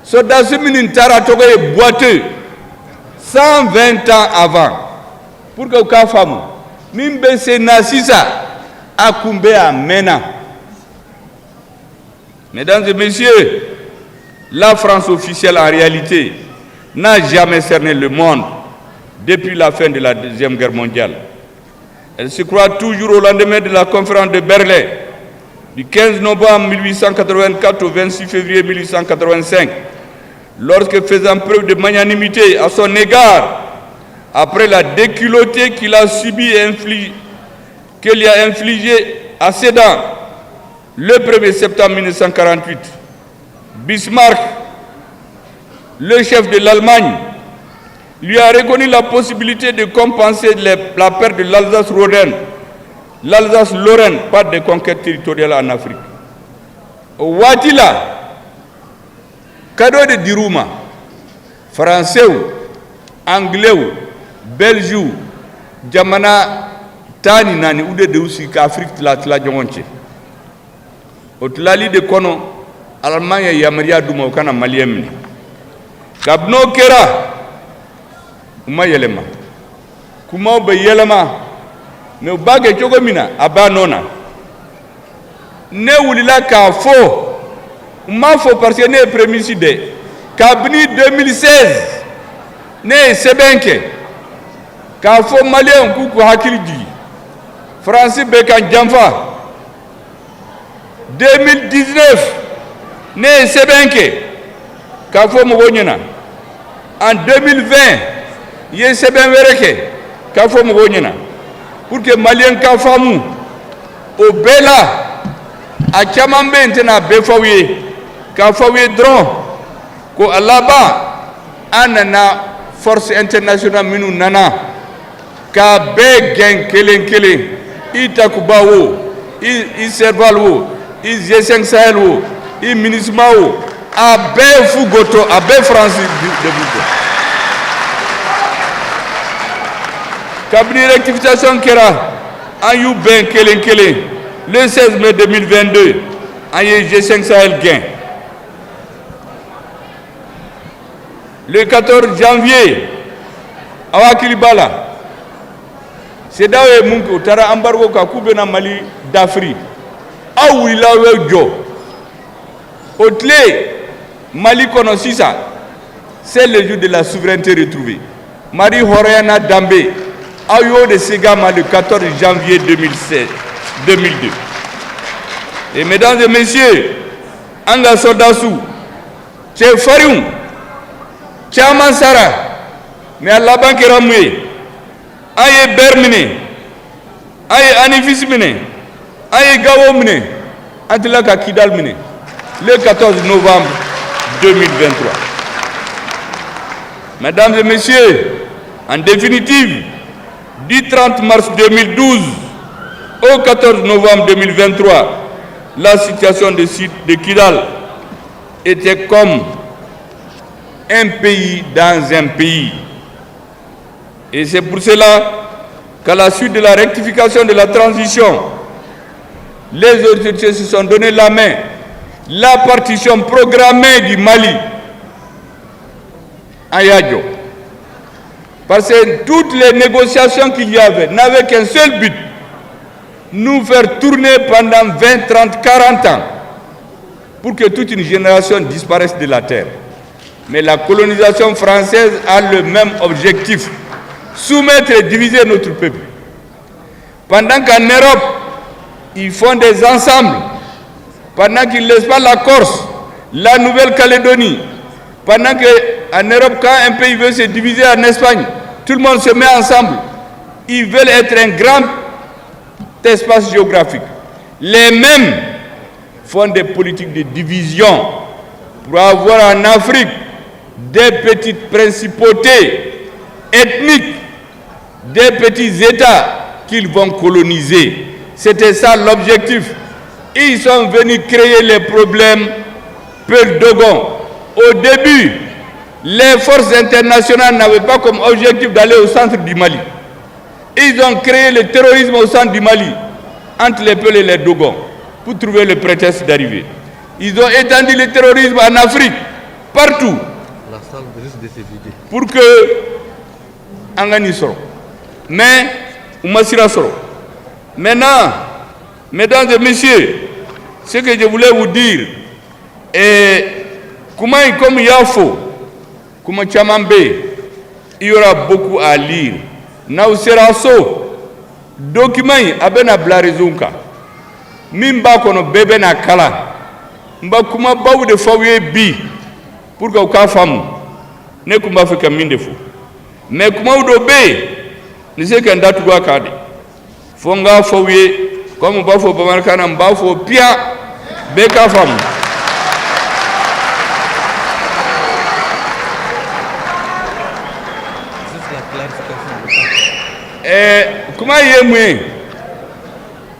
Soldat Suminin Taratogo est boiteux 120 ans avant. Pour que vous femme, Mimbe Senasisa a Kumbe à Mena. Mesdames et messieurs, la France officielle en réalité n'a jamais cerné le monde depuis la fin de la Deuxième Guerre mondiale. Elle se croit toujours au lendemain de la conférence de Berlin, du 15 novembre 1884 au 26 février 1885, lorsque faisant preuve de magnanimité à son égard, après la déculottée qu'il a subie et qu'elle a infligée à Sedan, le 1er septembre 1948, Bismarck, le chef de l'Allemagne, lui a reconnu la possibilité de compenser la perte de l'Alsace-Lorraine par des conquêtes territoriales en Afrique. Ouatila, cadeau de Dirouma, français, anglais, belge, Jamana, Tani Nani, ou de aussi qu'Afrique la Djonche. Au Tlali de Kono, Allemagne et Yamaria Douma au Kana Malien. Kabno Kera, Kuma Yelema. Kuma Be Yelema, mais au Bagé Chogomina, Abanona. ne wulila k'a fɔ n m'a fɔ parce que ne ye premier ministre de ye kabini 2016 ne ye sɛbɛn kɛ k'a fɔ maliyɛnw k'u k'u hakili jigi faransi bɛ ka janfa 2019 ne ye sɛbɛn kɛ k'a fɔ mɔgɔw ɲɛna en 2020 n ye sɛbɛn wɛrɛ kɛ k'a fɔ mɔgɔw ɲɛna pour que maliyɛn ka faamu o bɛɛ la a caman bɛ yen n tɛna a bɛɛ fɔ aw ye k'a fɔ aw ye dɔrɔn ko a laban an nana force internationale minnu nana k'a bɛɛ gɛn kelen kelen i takuba o i serval o i G5 Sahel o i MINUSMA o a bɛɛ fu goto a bɛɛ faransi de bugo kabini rectification kɛra an y'u bɛn kelen kelen le 16 mai 2022 an ye G5 Sahel gɛn le 14 janvier aw hakili b'a la CEDEAO ye mun kɛ u taara embargo kan k'u bɛna Mali dafiri aw wulila aw ye jɔ o tile Mali kɔnɔ sisan c'est le jour de la souveraineté retrouvée Mali hɔrɔnya n'a danbe aw y'o de segin ma le 14 janvier 2002 et mesdames et messieurs an ka soldats cɛfarinw caman sara mais a laban kɛra mun ye an ye Ber minɛ an ye Anifis minɛ an ye Gao minɛ an tilala ka Kidal minɛ le 14 novembre 2023. Mesdames et messieurs, en définitive, du 30 mars 2012 au 14 novembre 2023, la situation de Kidal était comme un pays dans un pays. Et c'est pour cela qu'à la suite de la rectification de la transition, les autorités se sont donné la main. La partition programmée du Mali à Yadjo. Parce que toutes les négociations qu'il y avait n'avaient qu'un seul but, nous faire tourner pendant 20, 30, 40 ans pour que toute une génération disparaisse de la terre. Mais la colonisation française a le même objectif, soumettre et diviser notre peuple. Pendant qu'en Europe, ils font des ensembles, pendant qu'ils ne laissent pas la Corse, la Nouvelle-Calédonie, pendant qu'en Europe, quand un pays veut se diviser en Espagne, tout le monde se met ensemble. Ils veulent être un grand espace géographique. Les mêmes font des politiques de division pour avoir en Afrique des petites principautés ethniques, des petits États qu'ils vont coloniser. C'était ça l'objectif. Ils sont venus créer les problèmes Peul Dogon. Au début, les forces internationales n'avaient pas comme objectif d'aller au centre du Mali. Ils ont créé le terrorisme au centre du Mali, entre les Peul et les Dogon, pour trouver le prétexte d'arriver. Ils ont étendu le terrorisme en Afrique, partout, pour que Angani soro. Mais, Oumassira soro. Maintenant, mesdames et messieurs, ce que je voulais vous dire, et comment comme Yafo, comme Chamambe, il y aura beaucoup à lire. Now seraso, document abena blarizunka. Mimba kono bebe na kala. Mba kuma bawu de fawe bi pour que ka famu. Ne kuma fika minde fo. Mais kuma udo be, ni se kan datu gwa kade. Fonga fawe comme bafo bamarkana mbafo pia be ka famu. Comment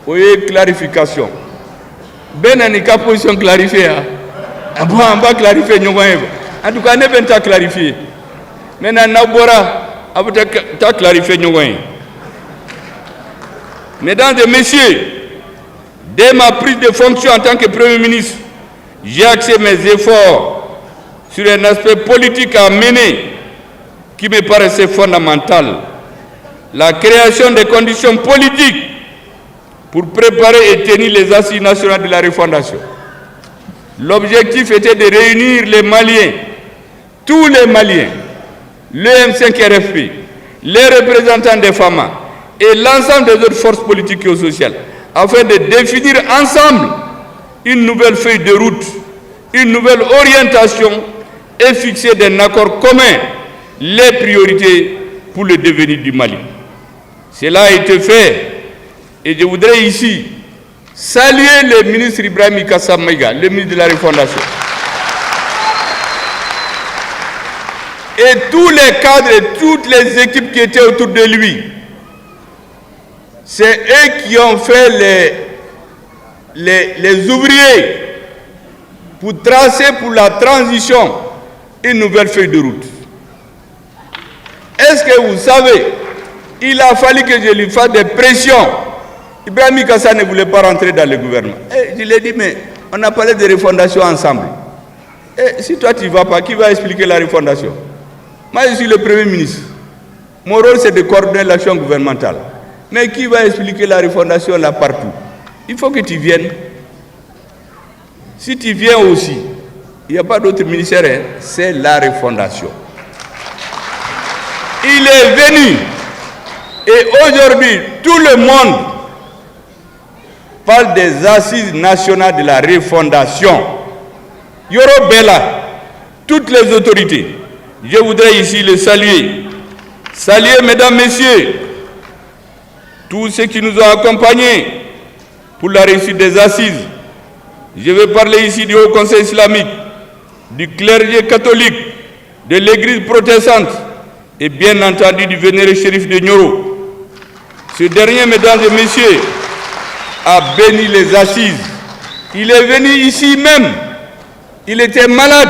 y est clarification. Ben ni ka position clarifiée. On va clarifier en tout cas ne ben ta clarifier. Maintenant nabora abuta ta clarifier nyogoy. Mesdames et messieurs, dès ma prise de fonction en tant que Premier ministre, j'ai axé mes efforts sur un aspect politique à mener qui me paraissait fondamental. La création des conditions politiques pour préparer et tenir les assises nationales de la refondation. L'objectif était de réunir les Maliens, tous les Maliens, le M5-RFP, les représentants des FAMA et l'ensemble des autres forces politiques et sociales, afin de définir ensemble une nouvelle feuille de route, une nouvelle orientation et fixer d'un accord commun les priorités pour le devenir du Mali. Cela a été fait et je voudrais ici saluer le ministre Ibrahim Kassam Maïga, le ministre de la Refondation. Et tous les cadres et toutes les équipes qui étaient autour de lui. C'est eux qui ont fait les ouvriers pour tracer pour la transition une nouvelle feuille de route. Est-ce que vous savez, il a fallu que je lui fasse des pressions. Ibrahim Kassa ne voulait pas rentrer dans le gouvernement. Et je lui ai dit, mais on a parlé de refondation ensemble. Et si toi tu ne vas pas, qui va expliquer la refondation? Moi je suis le Premier ministre. Mon rôle c'est de coordonner l'action gouvernementale. Mais qui va expliquer la refondation là partout? Il faut que tu viennes. Si tu viens aussi, il n'y a pas d'autre ministère, hein, c'est la refondation. Il est venu et aujourd'hui tout le monde parle des assises nationales de la refondation. Yoro Bella, toutes les autorités, je voudrais ici les saluer. Saluer, mesdames, messieurs, tous ceux qui nous ont accompagnés pour la réussite des assises. Je vais parler ici du Haut Conseil islamique, du clergé catholique, de l'église protestante et bien entendu du vénéré shérif de Nioro. Ce dernier, mesdames et messieurs, a béni les assises. Il est venu ici même. Il était malade.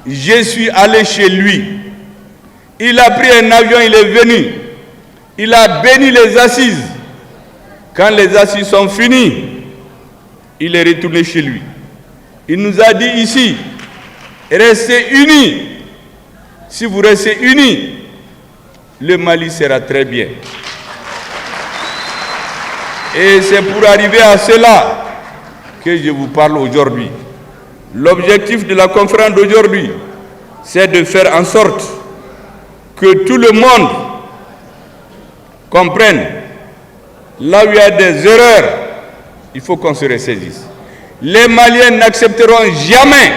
Je suis allé chez lui. Il a pris un avion, il est venu. Il a béni les assises. Quand les assises sont finies, il est retourné chez lui. Il nous a dit ici, restez unis. Si vous restez unis, le Mali sera très bien. Et c'est pour arriver à cela que je vous parle aujourd'hui. L'objectif de la conférence d'aujourd'hui, c'est de faire en sorte que tout le monde comprenne. Là où il y a des erreurs, il faut qu'on se ressaisisse. Les Maliens n'accepteront jamais,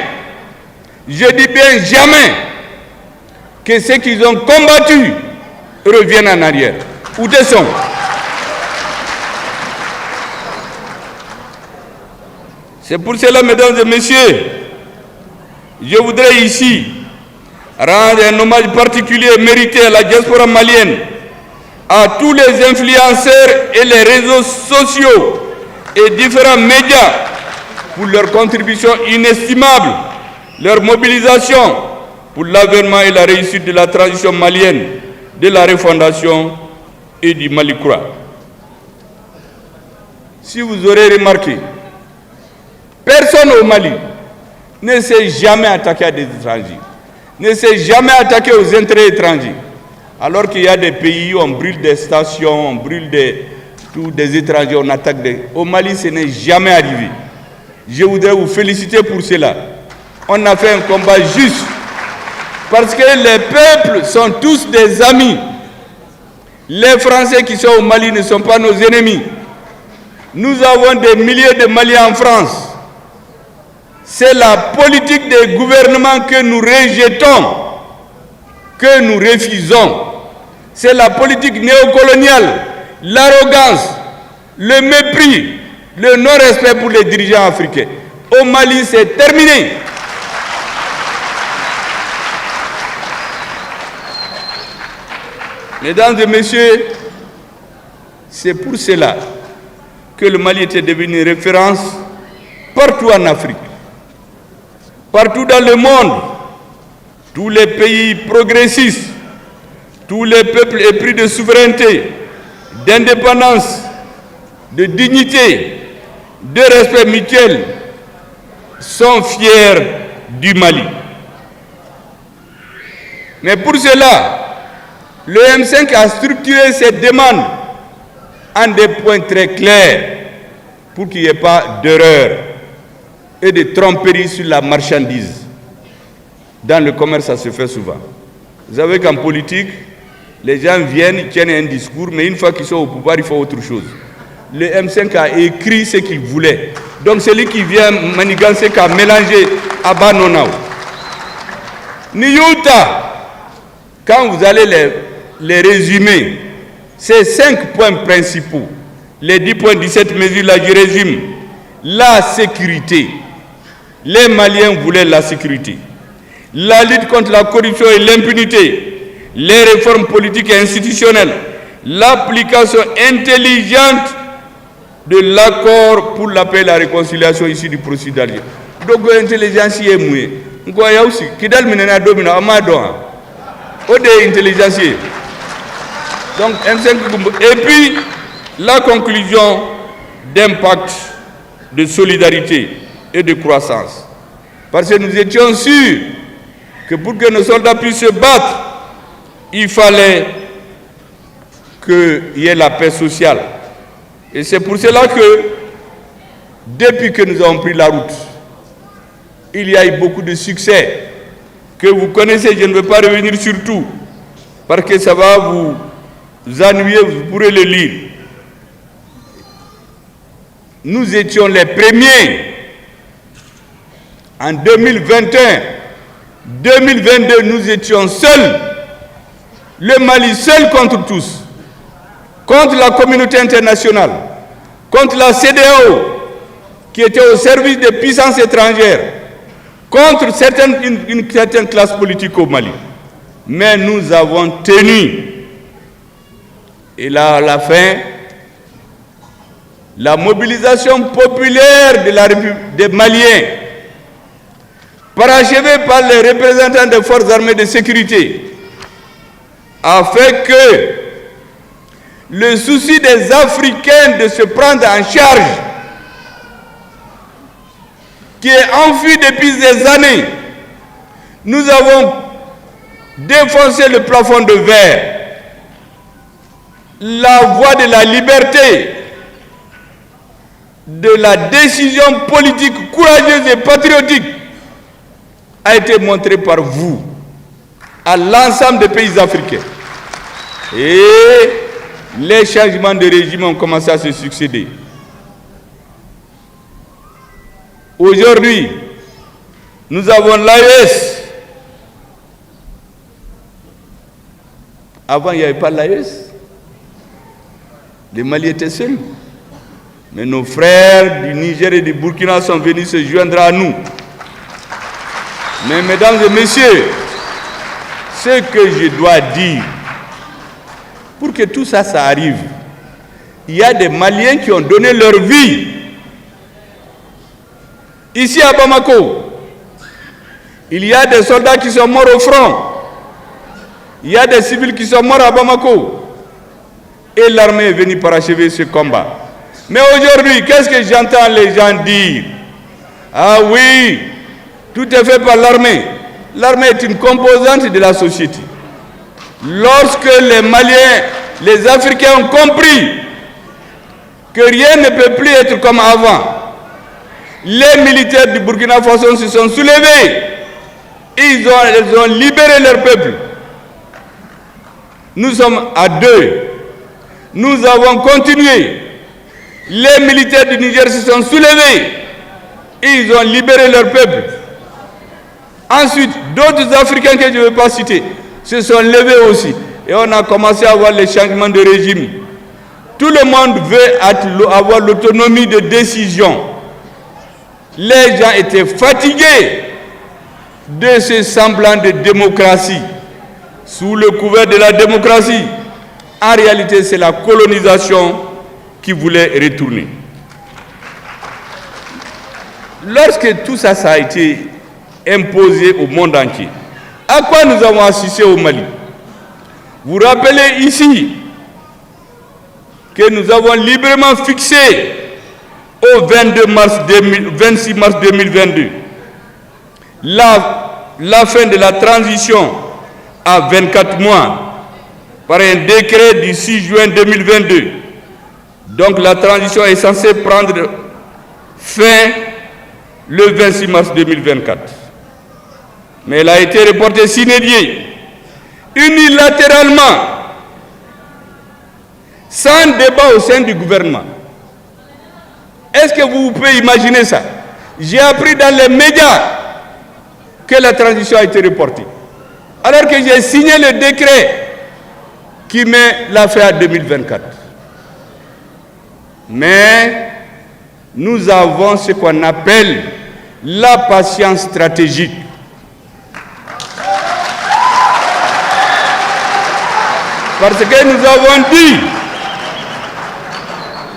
je dis bien jamais, que ceux qu'ils ont combattus reviennent en arrière. Où ils sont? C'est pour cela, mesdames et messieurs, je voudrais ici rendre un hommage particulier mérité à la diaspora malienne, à tous les influenceurs et les réseaux sociaux et différents médias pour leur contribution inestimable, leur mobilisation pour l'avènement et la réussite de la transition malienne, de la refondation et du Mali croix. Si vous aurez remarqué, personne au Mali ne s'est jamais attaqué à des étrangers, ne s'est jamais attaqué aux intérêts étrangers. Alors qu'il y a des pays où on brûle des stations, on brûle des étrangers, on attaque des... Au Mali, ce n'est jamais arrivé. Je voudrais vous féliciter pour cela. On a fait un combat juste. Parce que les peuples sont tous des amis. Les Français qui sont au Mali ne sont pas nos ennemis. Nous avons des milliers de Maliens en France. C'est la politique des gouvernements que nous rejetons, que nous refusons. C'est la politique néocoloniale, l'arrogance, le mépris, le non-respect pour les dirigeants africains. Au Mali, c'est terminé. Mesdames et messieurs, c'est pour cela que le Mali était devenu une référence partout en Afrique, partout dans le monde. Tous les pays progressistes, tous les peuples épris de souveraineté, d'indépendance, de dignité, de respect mutuel sont fiers du Mali. Mais pour cela, le M5 a structuré ses demandes en des points très clairs pour qu'il n'y ait pas d'erreur et de tromperie sur la marchandise. Dans le commerce, ça se fait souvent. Vous savez qu'en politique, les gens viennent, ils tiennent un discours, mais une fois qu'ils sont au pouvoir, ils font autre chose. Le M5 a écrit ce qu'il voulait. Donc celui qui vient manigancer, qui a mélangé à Banonao. Niyuta, quand vous allez les résumer, ces 5 points principaux, les 10 points, 17 mesures, là je résume. La sécurité. Les Maliens voulaient la sécurité. La lutte contre la corruption et l'impunité. Les réformes politiques et institutionnelles. L'application intelligente de l'accord pour la paix et la réconciliation ici du processus d'Alger. Donc l'intelligence est mouillée. Donc il y a aussi Kidal Minena Domina Amadouan. Ode intelligence. Donc et puis la conclusion d'impact, de solidarité et de croissance. Parce que nous étions sûrs que pour que nos soldats puissent se battre, il fallait qu'il y ait la paix sociale. Et c'est pour cela que, depuis que nous avons pris la route, il y a eu beaucoup de succès que vous connaissez. Je ne veux pas revenir sur tout, parce que ça va vous ennuyer, vous pourrez le lire. Nous étions les premiers en 2021. 2022, nous étions seuls. Le Mali seul contre tous. Contre la communauté internationale. Contre la CEDEAO, qui était au service des puissances étrangères. Contre une certaine classe politique au Mali. Mais nous avons tenu. Et là, à la fin, la mobilisation populaire de la République des Maliens, parachevée par les représentants des forces armées de sécurité, a fait que le souci des Africains de se prendre en charge, qui est enfui depuis des années, nous avons défoncé le plafond de verre. La voie de la liberté, de la décision politique courageuse et patriotique a été montrée par vous à l'ensemble des pays africains. Et les changements de régime ont commencé à se succéder. Aujourd'hui, nous avons l'AES. Avant, il n'y avait pas l'AES. Les Maliens étaient seuls. Mais nos frères du Niger et du Burkina sont venus se joindre à nous. Mais mesdames et messieurs, ce que je dois dire, pour que tout ça, ça arrive, il y a des Maliens qui ont donné leur vie. Ici à Bamako, il y a des soldats qui sont morts au front. Il y a des civils qui sont morts à Bamako. Et l'armée est venue parachever ce combat. Mais aujourd'hui, qu'est-ce que j'entends les gens dire? Ah oui, tout est fait par l'armée. L'armée est une composante de la société. Lorsque les Maliens, les Africains ont compris que rien ne peut plus être comme avant, les militaires du Burkina Faso se sont soulevés. Ils ont libéré leur peuple. Nous sommes à deux. Nous avons continué. Les militaires du Niger se sont soulevés. Ils ont libéré leur peuple. Ensuite, d'autres Africains que je ne vais pas citer se sont levés aussi. Et on a commencé à avoir les changements de régime. Tout le monde veut avoir l'autonomie de décision. Les gens étaient fatigués de ce semblant de démocratie. Sous le couvert de la démocratie, en réalité, c'est la colonisation qui voulait retourner. Lorsque tout ça, ça a été imposé au monde entier, à quoi nous avons assisté au Mali? Vous rappelez ici que nous avons librement fixé au 26 mars 2022 la fin de la transition à 24 mois par un décret du 6 juin 2022. Donc la transition est censée prendre fin le 26 mars 2024. Mais elle a été reportée sine die, unilatéralement, sans débat au sein du gouvernement. Est-ce que vous pouvez imaginer ça? J'ai appris dans les médias que la transition a été reportée, alors que j'ai signé le décret qui met la fin à 2024. Mais nous avons ce qu'on appelle la patience stratégique. Parce que nous avons dit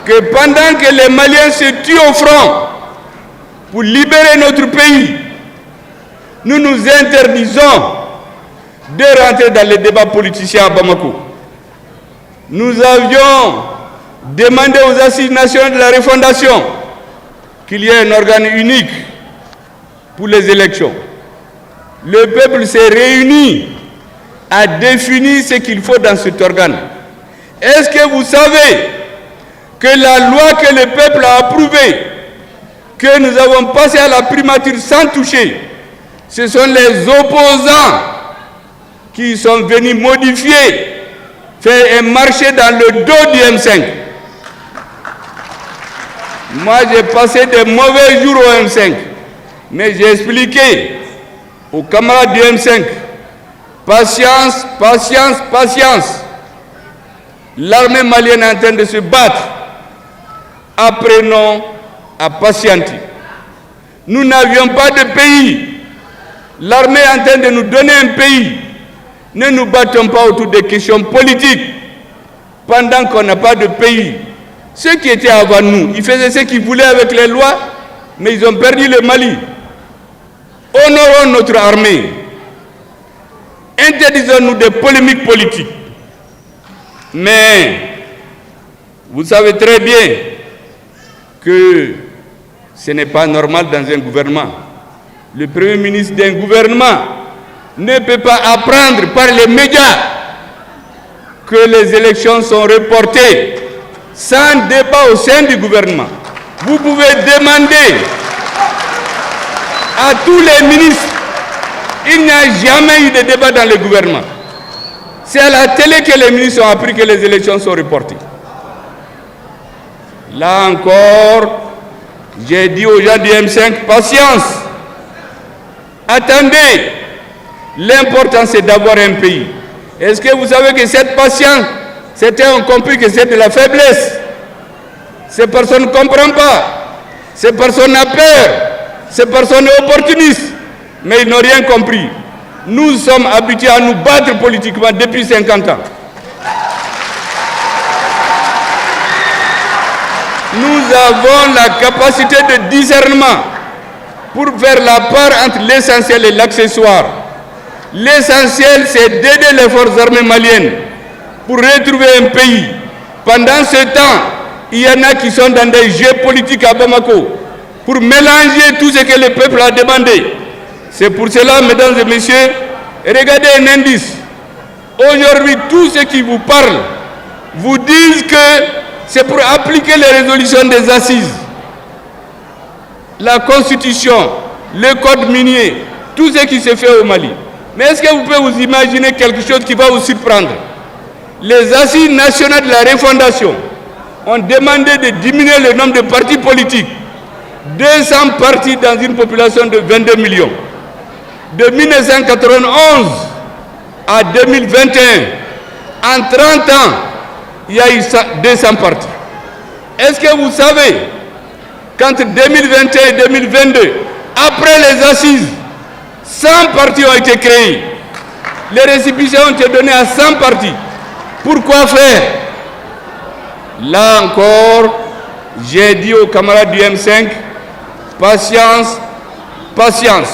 que pendant que les Maliens se tuent au front pour libérer notre pays, nous nous interdisons de rentrer dans les débats politiciens à Bamako. Nous avions demandé aux Assises nationales de la refondation qu'il y ait un organe unique pour les élections. Le peuple s'est réuni à définir ce qu'il faut dans cet organe. Est-ce que vous savez que la loi que le peuple a approuvée, que nous avons passée à la primature sans toucher, ce sont les opposants qui sont venus modifier, faire un marché dans le dos du M5. Moi, j'ai passé de mauvais jours au M5, mais j'ai expliqué aux camarades du M5, patience, patience, patience. L'armée malienne est en train de se battre. Apprenons à patienter. Nous n'avions pas de pays. L'armée est en train de nous donner un pays. Ne nous battons pas autour des questions politiques pendant qu'on n'a pas de pays. Ceux qui étaient avant nous, ils faisaient ce qu'ils voulaient avec les lois, mais ils ont perdu le Mali. Honorons notre armée. Interdisons-nous des polémiques politiques. Mais vous savez très bien que ce n'est pas normal dans un gouvernement. Le Premier ministre d'un gouvernement ne peut pas apprendre par les médias que les élections sont reportées sans débat au sein du gouvernement. Vous pouvez demander à tous les ministres. Il n'y a jamais eu de débat dans le gouvernement. C'est à la télé que les ministres ont appris que les élections sont reportées. Là encore, j'ai dit aux gens du M5, patience. Attendez. L'important, c'est d'avoir un pays. Est-ce que vous savez que cette patience, certains ont compris que c'est de la faiblesse. Ces personnes ne comprennent pas. Ces personnes ont peur. Ces personnes sont opportunistes. Mais ils n'ont rien compris. Nous sommes habitués à nous battre politiquement depuis 50 ans. Nous avons la capacité de discernement pour faire la part entre l'essentiel et l'accessoire. L'essentiel, c'est d'aider les forces armées maliennes pour retrouver un pays. Pendant ce temps, il y en a qui sont dans des jeux politiques à Bamako pour mélanger tout ce que le peuple a demandé. C'est pour cela, mesdames et messieurs, regardez un indice. Aujourd'hui, tous ceux qui vous parlent vous disent que c'est pour appliquer les résolutions des assises. La constitution, le code minier, tout ce qui se fait au Mali. Mais est-ce que vous pouvez vous imaginer quelque chose qui va vous surprendre? Les assises nationales de la refondation ont demandé de diminuer le nombre de partis politiques. 200 partis dans une population de 22 millions. De 1991 à 2021, en 30 ans, il y a eu 200 partis. Est-ce que vous savez qu'entre 2021 et 2022, après les assises, 100 partis ont été créés. Les récépissés ont été donnés à 100 partis. Pourquoi faire? Là encore, j'ai dit aux camarades du M5, patience, patience.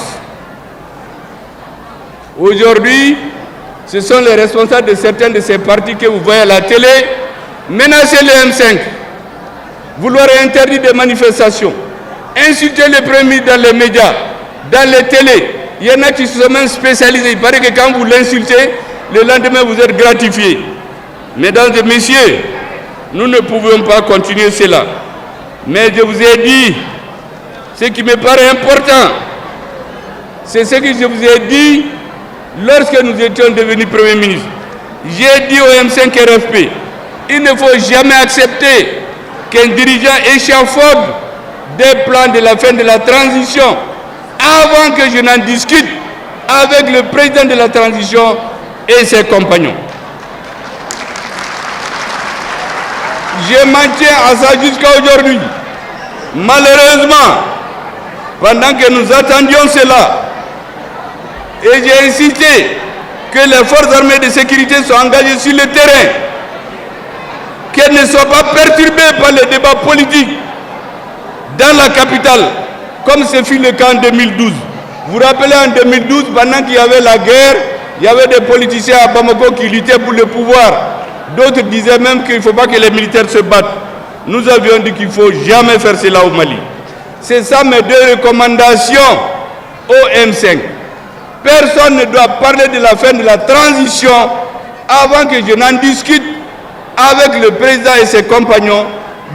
Aujourd'hui, ce sont les responsables de certains de ces partis que vous voyez à la télé menacer le M5, vouloir interdire des manifestations, insulter le Premier ministre dans les médias, dans les télés. Il y en a qui sont même spécialisés. Il paraît que quand vous l'insultez, le lendemain vous êtes gratifié. Mesdames et messieurs, Nous ne pouvons pas continuer cela. Mais je vous ai dit, ce qui me paraît important, c'est ce que je vous ai dit lorsque nous étions devenus Premier ministre. J'ai dit au M5 RFP, il ne faut jamais accepter qu'un dirigeant échafaude des plans de la fin de la transition avant que je n'en discute avec le président de la transition et ses compagnons. Je m'en tiens à ça jusqu'à aujourd'hui. Malheureusement, pendant que nous attendions cela, et j'ai insisté que les forces armées de sécurité soient engagées sur le terrain, qu'elles ne soient pas perturbées par les débats politiques dans la capitale, comme ce fut le cas en 2012. Vous vous rappelez, en 2012, pendant qu'il y avait la guerre, il y avait des politiciens à Bamako qui luttaient pour le pouvoir. D'autres disaient même qu'il ne faut pas que les militaires se battent. Nous avions dit qu'il ne faut jamais faire cela au Mali. C'est ça mes deux recommandations au M5. Personne ne doit parler de la fin de la transition avant que je n'en discute avec le président et ses compagnons.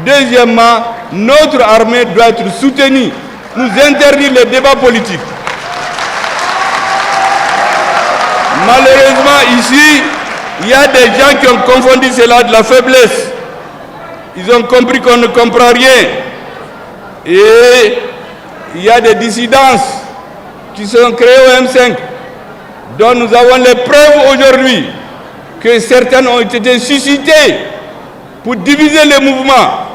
Deuxièmement, notre armée doit être soutenue. Nous interdire les débats politiques. Malheureusement, ici, il y a des gens qui ont confondu cela de la faiblesse. Ils ont compris qu'on ne comprend rien. Et il y a des dissidences qui sont créées au M5, dont nous avons les preuves aujourd'hui que certaines ont été suscitées pour diviser le mouvement,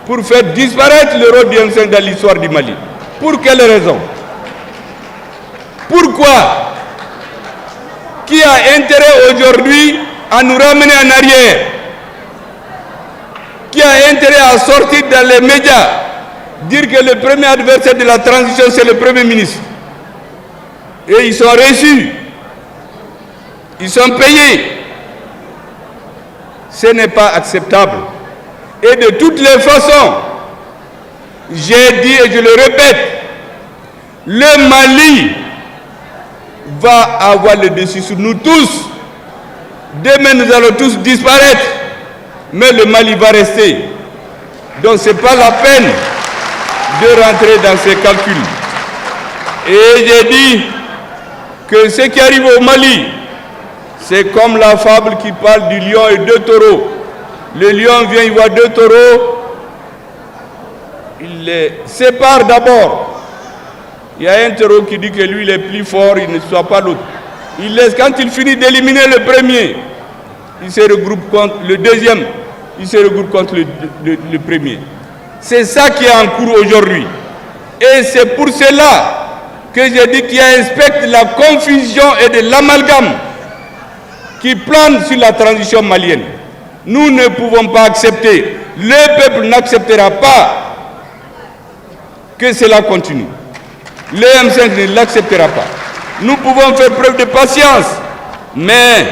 pour faire disparaître le rôle du M5 dans l'histoire du Mali. Pour quelle raison? Pourquoi? Qui a intérêt aujourd'hui à nous ramener en arrière? Qui a intérêt à sortir dans les médias, dire que le premier adversaire de la transition, c'est le Premier ministre? Et ils sont reçus, ils sont payés. Ce n'est pas acceptable. Et de toutes les façons, j'ai dit et je le répète, le Mali va avoir le dessus sur nous tous. Demain, nous allons tous disparaître, mais le Mali va rester. Donc, ce n'est pas la peine de rentrer dans ces calculs. Et j'ai dit que ce qui arrive au Mali, c'est comme la fable qui parle du lion et deux taureaux. Le lion vient, il voit deux taureaux, il les sépare d'abord. Il y a un taureau qui dit que lui, il est plus fort, il ne soit pas l'autre. Il laisse, quand il finit d'éliminer le premier, il se regroupe contre le deuxième, il se regroupe contre le premier. C'est ça qui est en cours aujourd'hui. Et c'est pour cela que j'ai dit qu'il y a un spectre de la confusion et de l'amalgame qui plane sur la transition malienne. Nous ne pouvons pas accepter, le peuple n'acceptera pas que cela continue. Le M5 ne l'acceptera pas. Nous pouvons faire preuve de patience, mais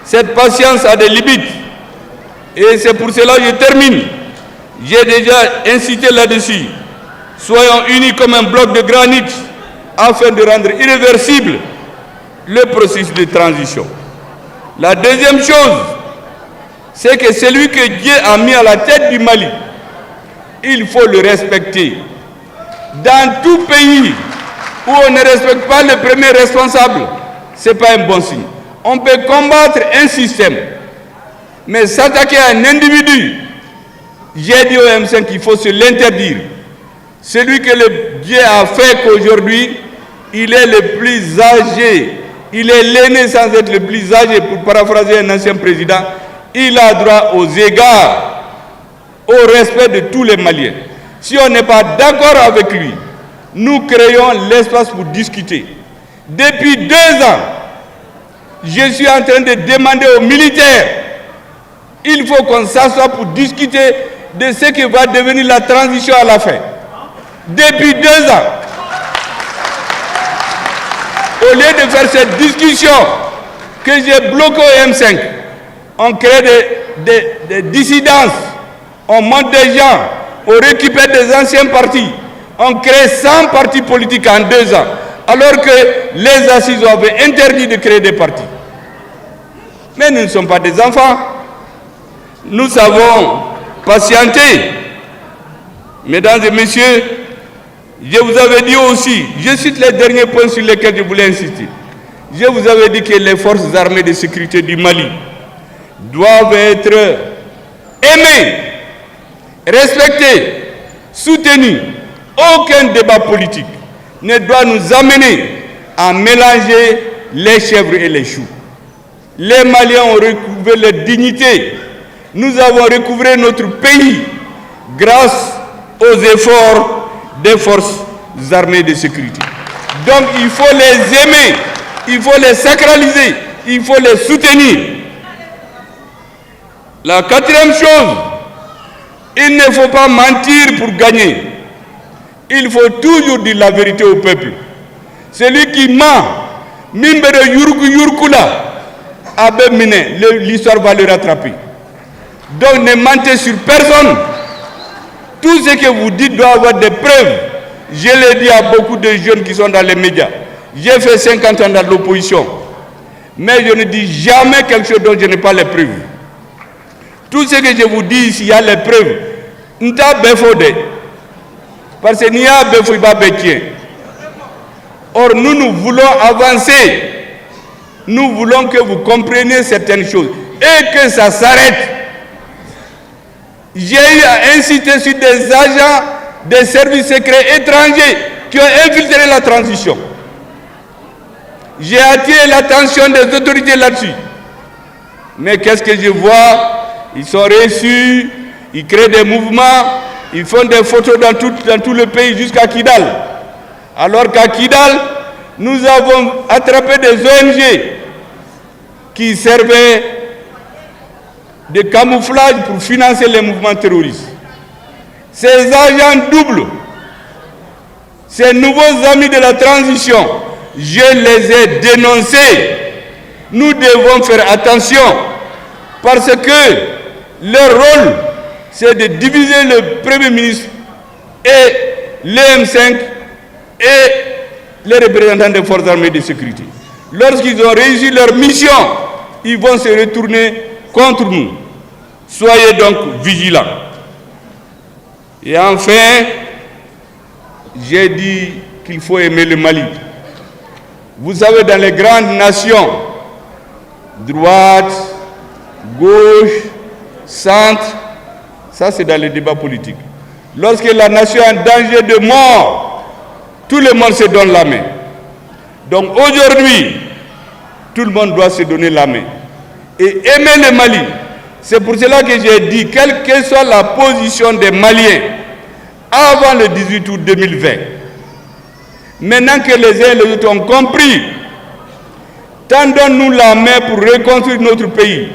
cette patience a des limites. Et c'est pour cela que je termine. J'ai déjà incité là-dessus. Soyons unis comme un bloc de granit afin de rendre irréversible le processus de transition. La deuxième chose, c'est que celui que Dieu a mis à la tête du Mali, il faut le respecter. Dans tout pays où on ne respecte pas le premier responsable, ce n'est pas un bon signe. On peut combattre un système, mais s'attaquer à un individu, j'ai dit au M5 qu'il faut se l'interdire. Celui que le Dieu a fait qu'aujourd'hui, il est le plus âgé, il est l'aîné sans être le plus âgé, pour paraphraser un ancien président, il a droit aux égards, au respect de tous les Maliens. Si on n'est pas d'accord avec lui, nous créons l'espace pour discuter. Depuis 2 ans, je suis en train de demander aux militaires, il faut qu'on s'assoie pour discuter de ce que va devenir la transition à la fin. Depuis 2 ans, au lieu de faire cette discussion que j'ai bloquée au M5, on crée des dissidences, on monte des gens, on récupère des anciens partis, on crée 100 partis politiques en 2 ans, alors que les assises avaient interdit de créer des partis. Mais nous ne sommes pas des enfants. Nous savons patienter. Mesdames et messieurs, je vous avais dit aussi, je cite les derniers points sur lesquels je voulais insister. Je vous avais dit que les forces armées de sécurité du Mali doivent être aimées, respectées, soutenues. Aucun débat politique ne doit nous amener à mélanger les chèvres et les choux. Les Maliens ont recouvré leur dignité. Nous avons recouvré notre pays grâce aux efforts des forces armées de sécurité. Donc il faut les aimer, il faut les sacraliser, il faut les soutenir. La quatrième chose, il ne faut pas mentir pour gagner. Il faut toujours dire la vérité au peuple. Celui qui ment, Mimbere Yurku Yurkula, Abemine, l'histoire va le rattraper. Donc ne mentez sur personne. Tout ce que vous dites doit avoir des preuves. Je l'ai dit à beaucoup de jeunes qui sont dans les médias. J'ai fait 50 ans dans l'opposition. Mais je ne dis jamais quelque chose dont je n'ai pas les preuves. Tout ce que je vous dis ici, il y a les preuves. Nta befode. Parce que n'y a befouiba betien. Or, nous voulons avancer. Nous voulons que vous compreniez certaines choses. Et que ça s'arrête. J'ai eu à inciter sur des agents des services secrets étrangers qui ont infiltré la transition. J'ai attiré l'attention des autorités là-dessus. Mais qu'est-ce que je vois? Ils sont reçus, ils créent des mouvements, ils font des photos dans tout le pays jusqu'à Kidal. Alors qu'à Kidal, nous avons attrapé des ONG qui servaient de camouflage pour financer les mouvements terroristes. Ces agents doubles, ces nouveaux amis de la transition, je les ai dénoncés. Nous devons faire attention parce que leur rôle, c'est de diviser le Premier ministre et l'EM5 et les représentants des forces armées de sécurité. Lorsqu'ils ont réussi leur mission, ils vont se retourner contre nous. Soyez donc vigilants. Et enfin, j'ai dit qu'il faut aimer le Mali. Vous savez, dans les grandes nations, droite, gauche, centre, ça c'est dans le débat politique. Lorsque la nation est en danger de mort, tout le monde se donne la main. Donc aujourd'hui, tout le monde doit se donner la main. Et aimer le Mali. C'est pour cela que j'ai dit, quelle que soit la position des Maliens, avant le 18 août 2020, maintenant que les uns et les autres ont compris, tendons-nous la main pour reconstruire notre pays.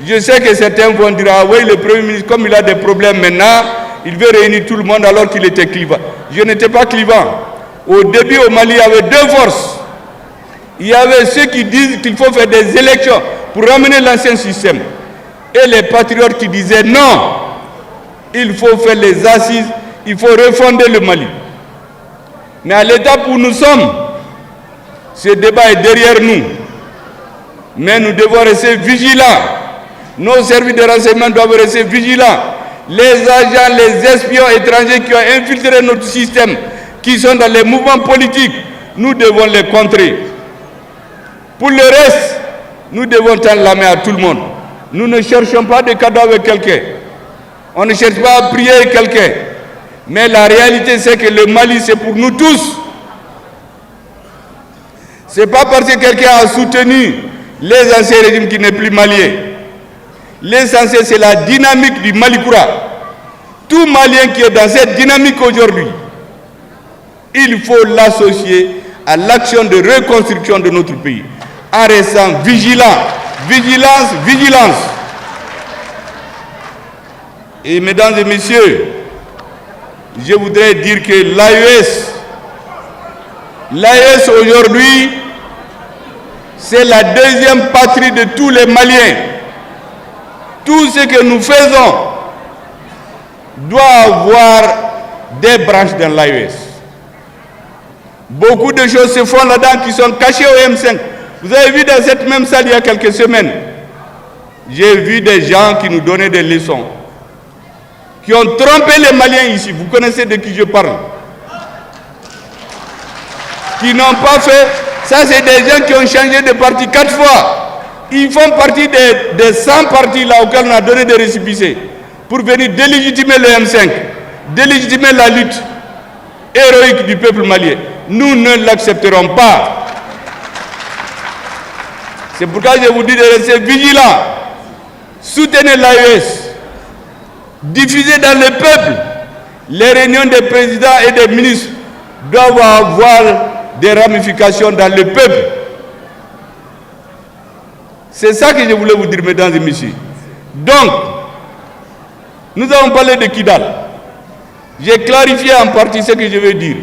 Je sais que certains vont dire, ah oui, le Premier ministre, comme il a des problèmes maintenant, il veut réunir tout le monde alors qu'il était clivant. Je n'étais pas clivant. Au début, au Mali, il y avait deux forces. Il y avait ceux qui disent qu'il faut faire des élections pour ramener l'ancien système. Et les patriotes qui disaient non, il faut faire les assises, il faut refonder le Mali. Mais à l'étape où nous sommes, ce débat est derrière nous. Mais nous devons rester vigilants. Nos services de renseignement doivent rester vigilants. Les agents, les espions étrangers qui ont infiltré notre système, qui sont dans les mouvements politiques, nous devons les contrer. Pour le reste, nous devons tendre la main à tout le monde. Nous ne cherchons pas de cadeaux avec quelqu'un. On ne cherche pas à prier avec quelqu'un. Mais la réalité, c'est que le Mali, c'est pour nous tous. Ce n'est pas parce que quelqu'un a soutenu les anciens régimes qui n'est plus malien. L'essentiel, c'est la dynamique du Malikoura. Tout Malien qui est dans cette dynamique aujourd'hui, il faut l'associer à l'action de reconstruction de notre pays, en restant vigilant. Vigilance, vigilance. Et mesdames et messieurs, je voudrais dire que l'AES aujourd'hui, c'est la deuxième patrie de tous les Maliens. Tout ce que nous faisons doit avoir des branches dans l'AES. Beaucoup de choses se font là-dedans qui sont cachées au M5. Vous avez vu dans cette même salle il y a quelques semaines, j'ai vu des gens qui nous donnaient des leçons. qui ont trompé les Maliens ici. Vous connaissez de qui je parle. Qui n'ont pas fait. Ça, c'est des gens qui ont changé de parti 4 fois. Ils font partie des 100 partis là auxquels on a donné des récépissés pour venir délégitimer le M5, délégitimer la lutte héroïque du peuple malien. Nous ne l'accepterons pas. C'est pourquoi je vous dis de rester vigilants. Soutenez l'AES. Diffusez dans le peuple. Les réunions des présidents et des ministres doivent avoir des ramifications dans le peuple. C'est ça que je voulais vous dire, mesdames et messieurs. Donc, nous avons parlé de Kidal. J'ai clarifié en partie ce que je veux dire.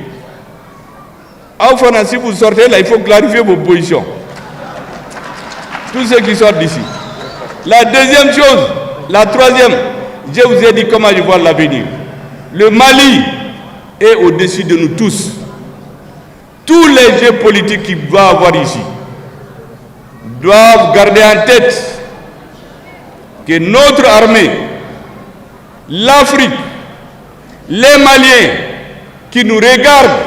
Enfin, si vous sortez là, il faut clarifier vos positions. Tous ceux qui sortent d'ici. La deuxième chose, la troisième, je vous ai dit comment je vois l'avenir. Le Mali est au-dessus de nous tous. Tous les jeux politiques qu'il va avoir ici doivent garder en tête que notre armée, l'Afrique, les Maliens qui nous regardent,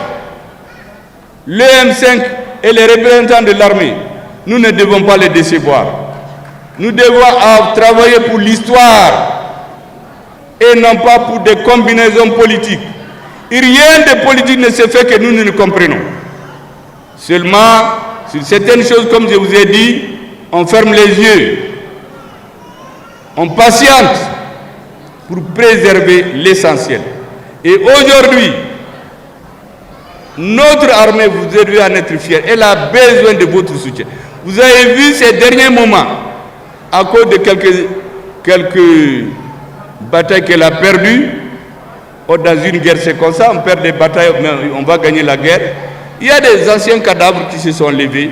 le M5 et les représentants de l'armée, nous ne devons pas les décevoir. Nous devons travailler pour l'histoire et non pas pour des combinaisons politiques. Et rien de politique ne se fait que nous ne le comprenons. Seulement, sur certaines choses, comme je vous ai dit, on ferme les yeux. On patiente pour préserver l'essentiel. Et aujourd'hui, notre armée, vous devez en être fiers. Elle a besoin de votre soutien. Vous avez vu ces derniers moments, à cause de quelques batailles qu'elle a perdues. Dans une guerre, c'est comme ça, on perd des batailles, mais on va gagner la guerre. Il y a des anciens cadavres qui se sont levés,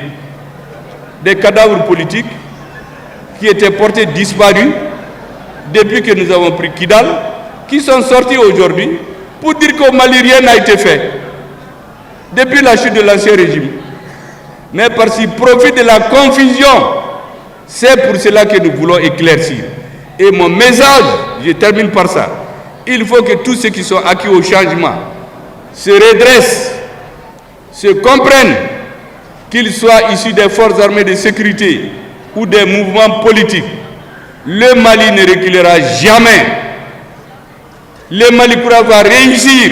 des cadavres politiques qui étaient portés disparus depuis que nous avons pris Kidal, qui sont sortis aujourd'hui pour dire qu'au Mali, rien n'a été fait depuis la chute de l'ancien régime. Mais parce qu'ils profitent de la confusion, c'est pour cela que nous voulons éclaircir. Et mon message, je termine par ça, il faut que tous ceux qui sont acquis au changement se redressent, se comprennent, qu'ils soient issus des forces armées de sécurité ou des mouvements politiques. Le Mali ne reculera jamais. Le Mali va réussir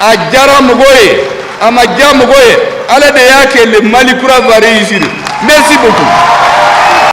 à Djaramogoye, à Madjamogoye, à la que le Mali va réussir. Merci beaucoup.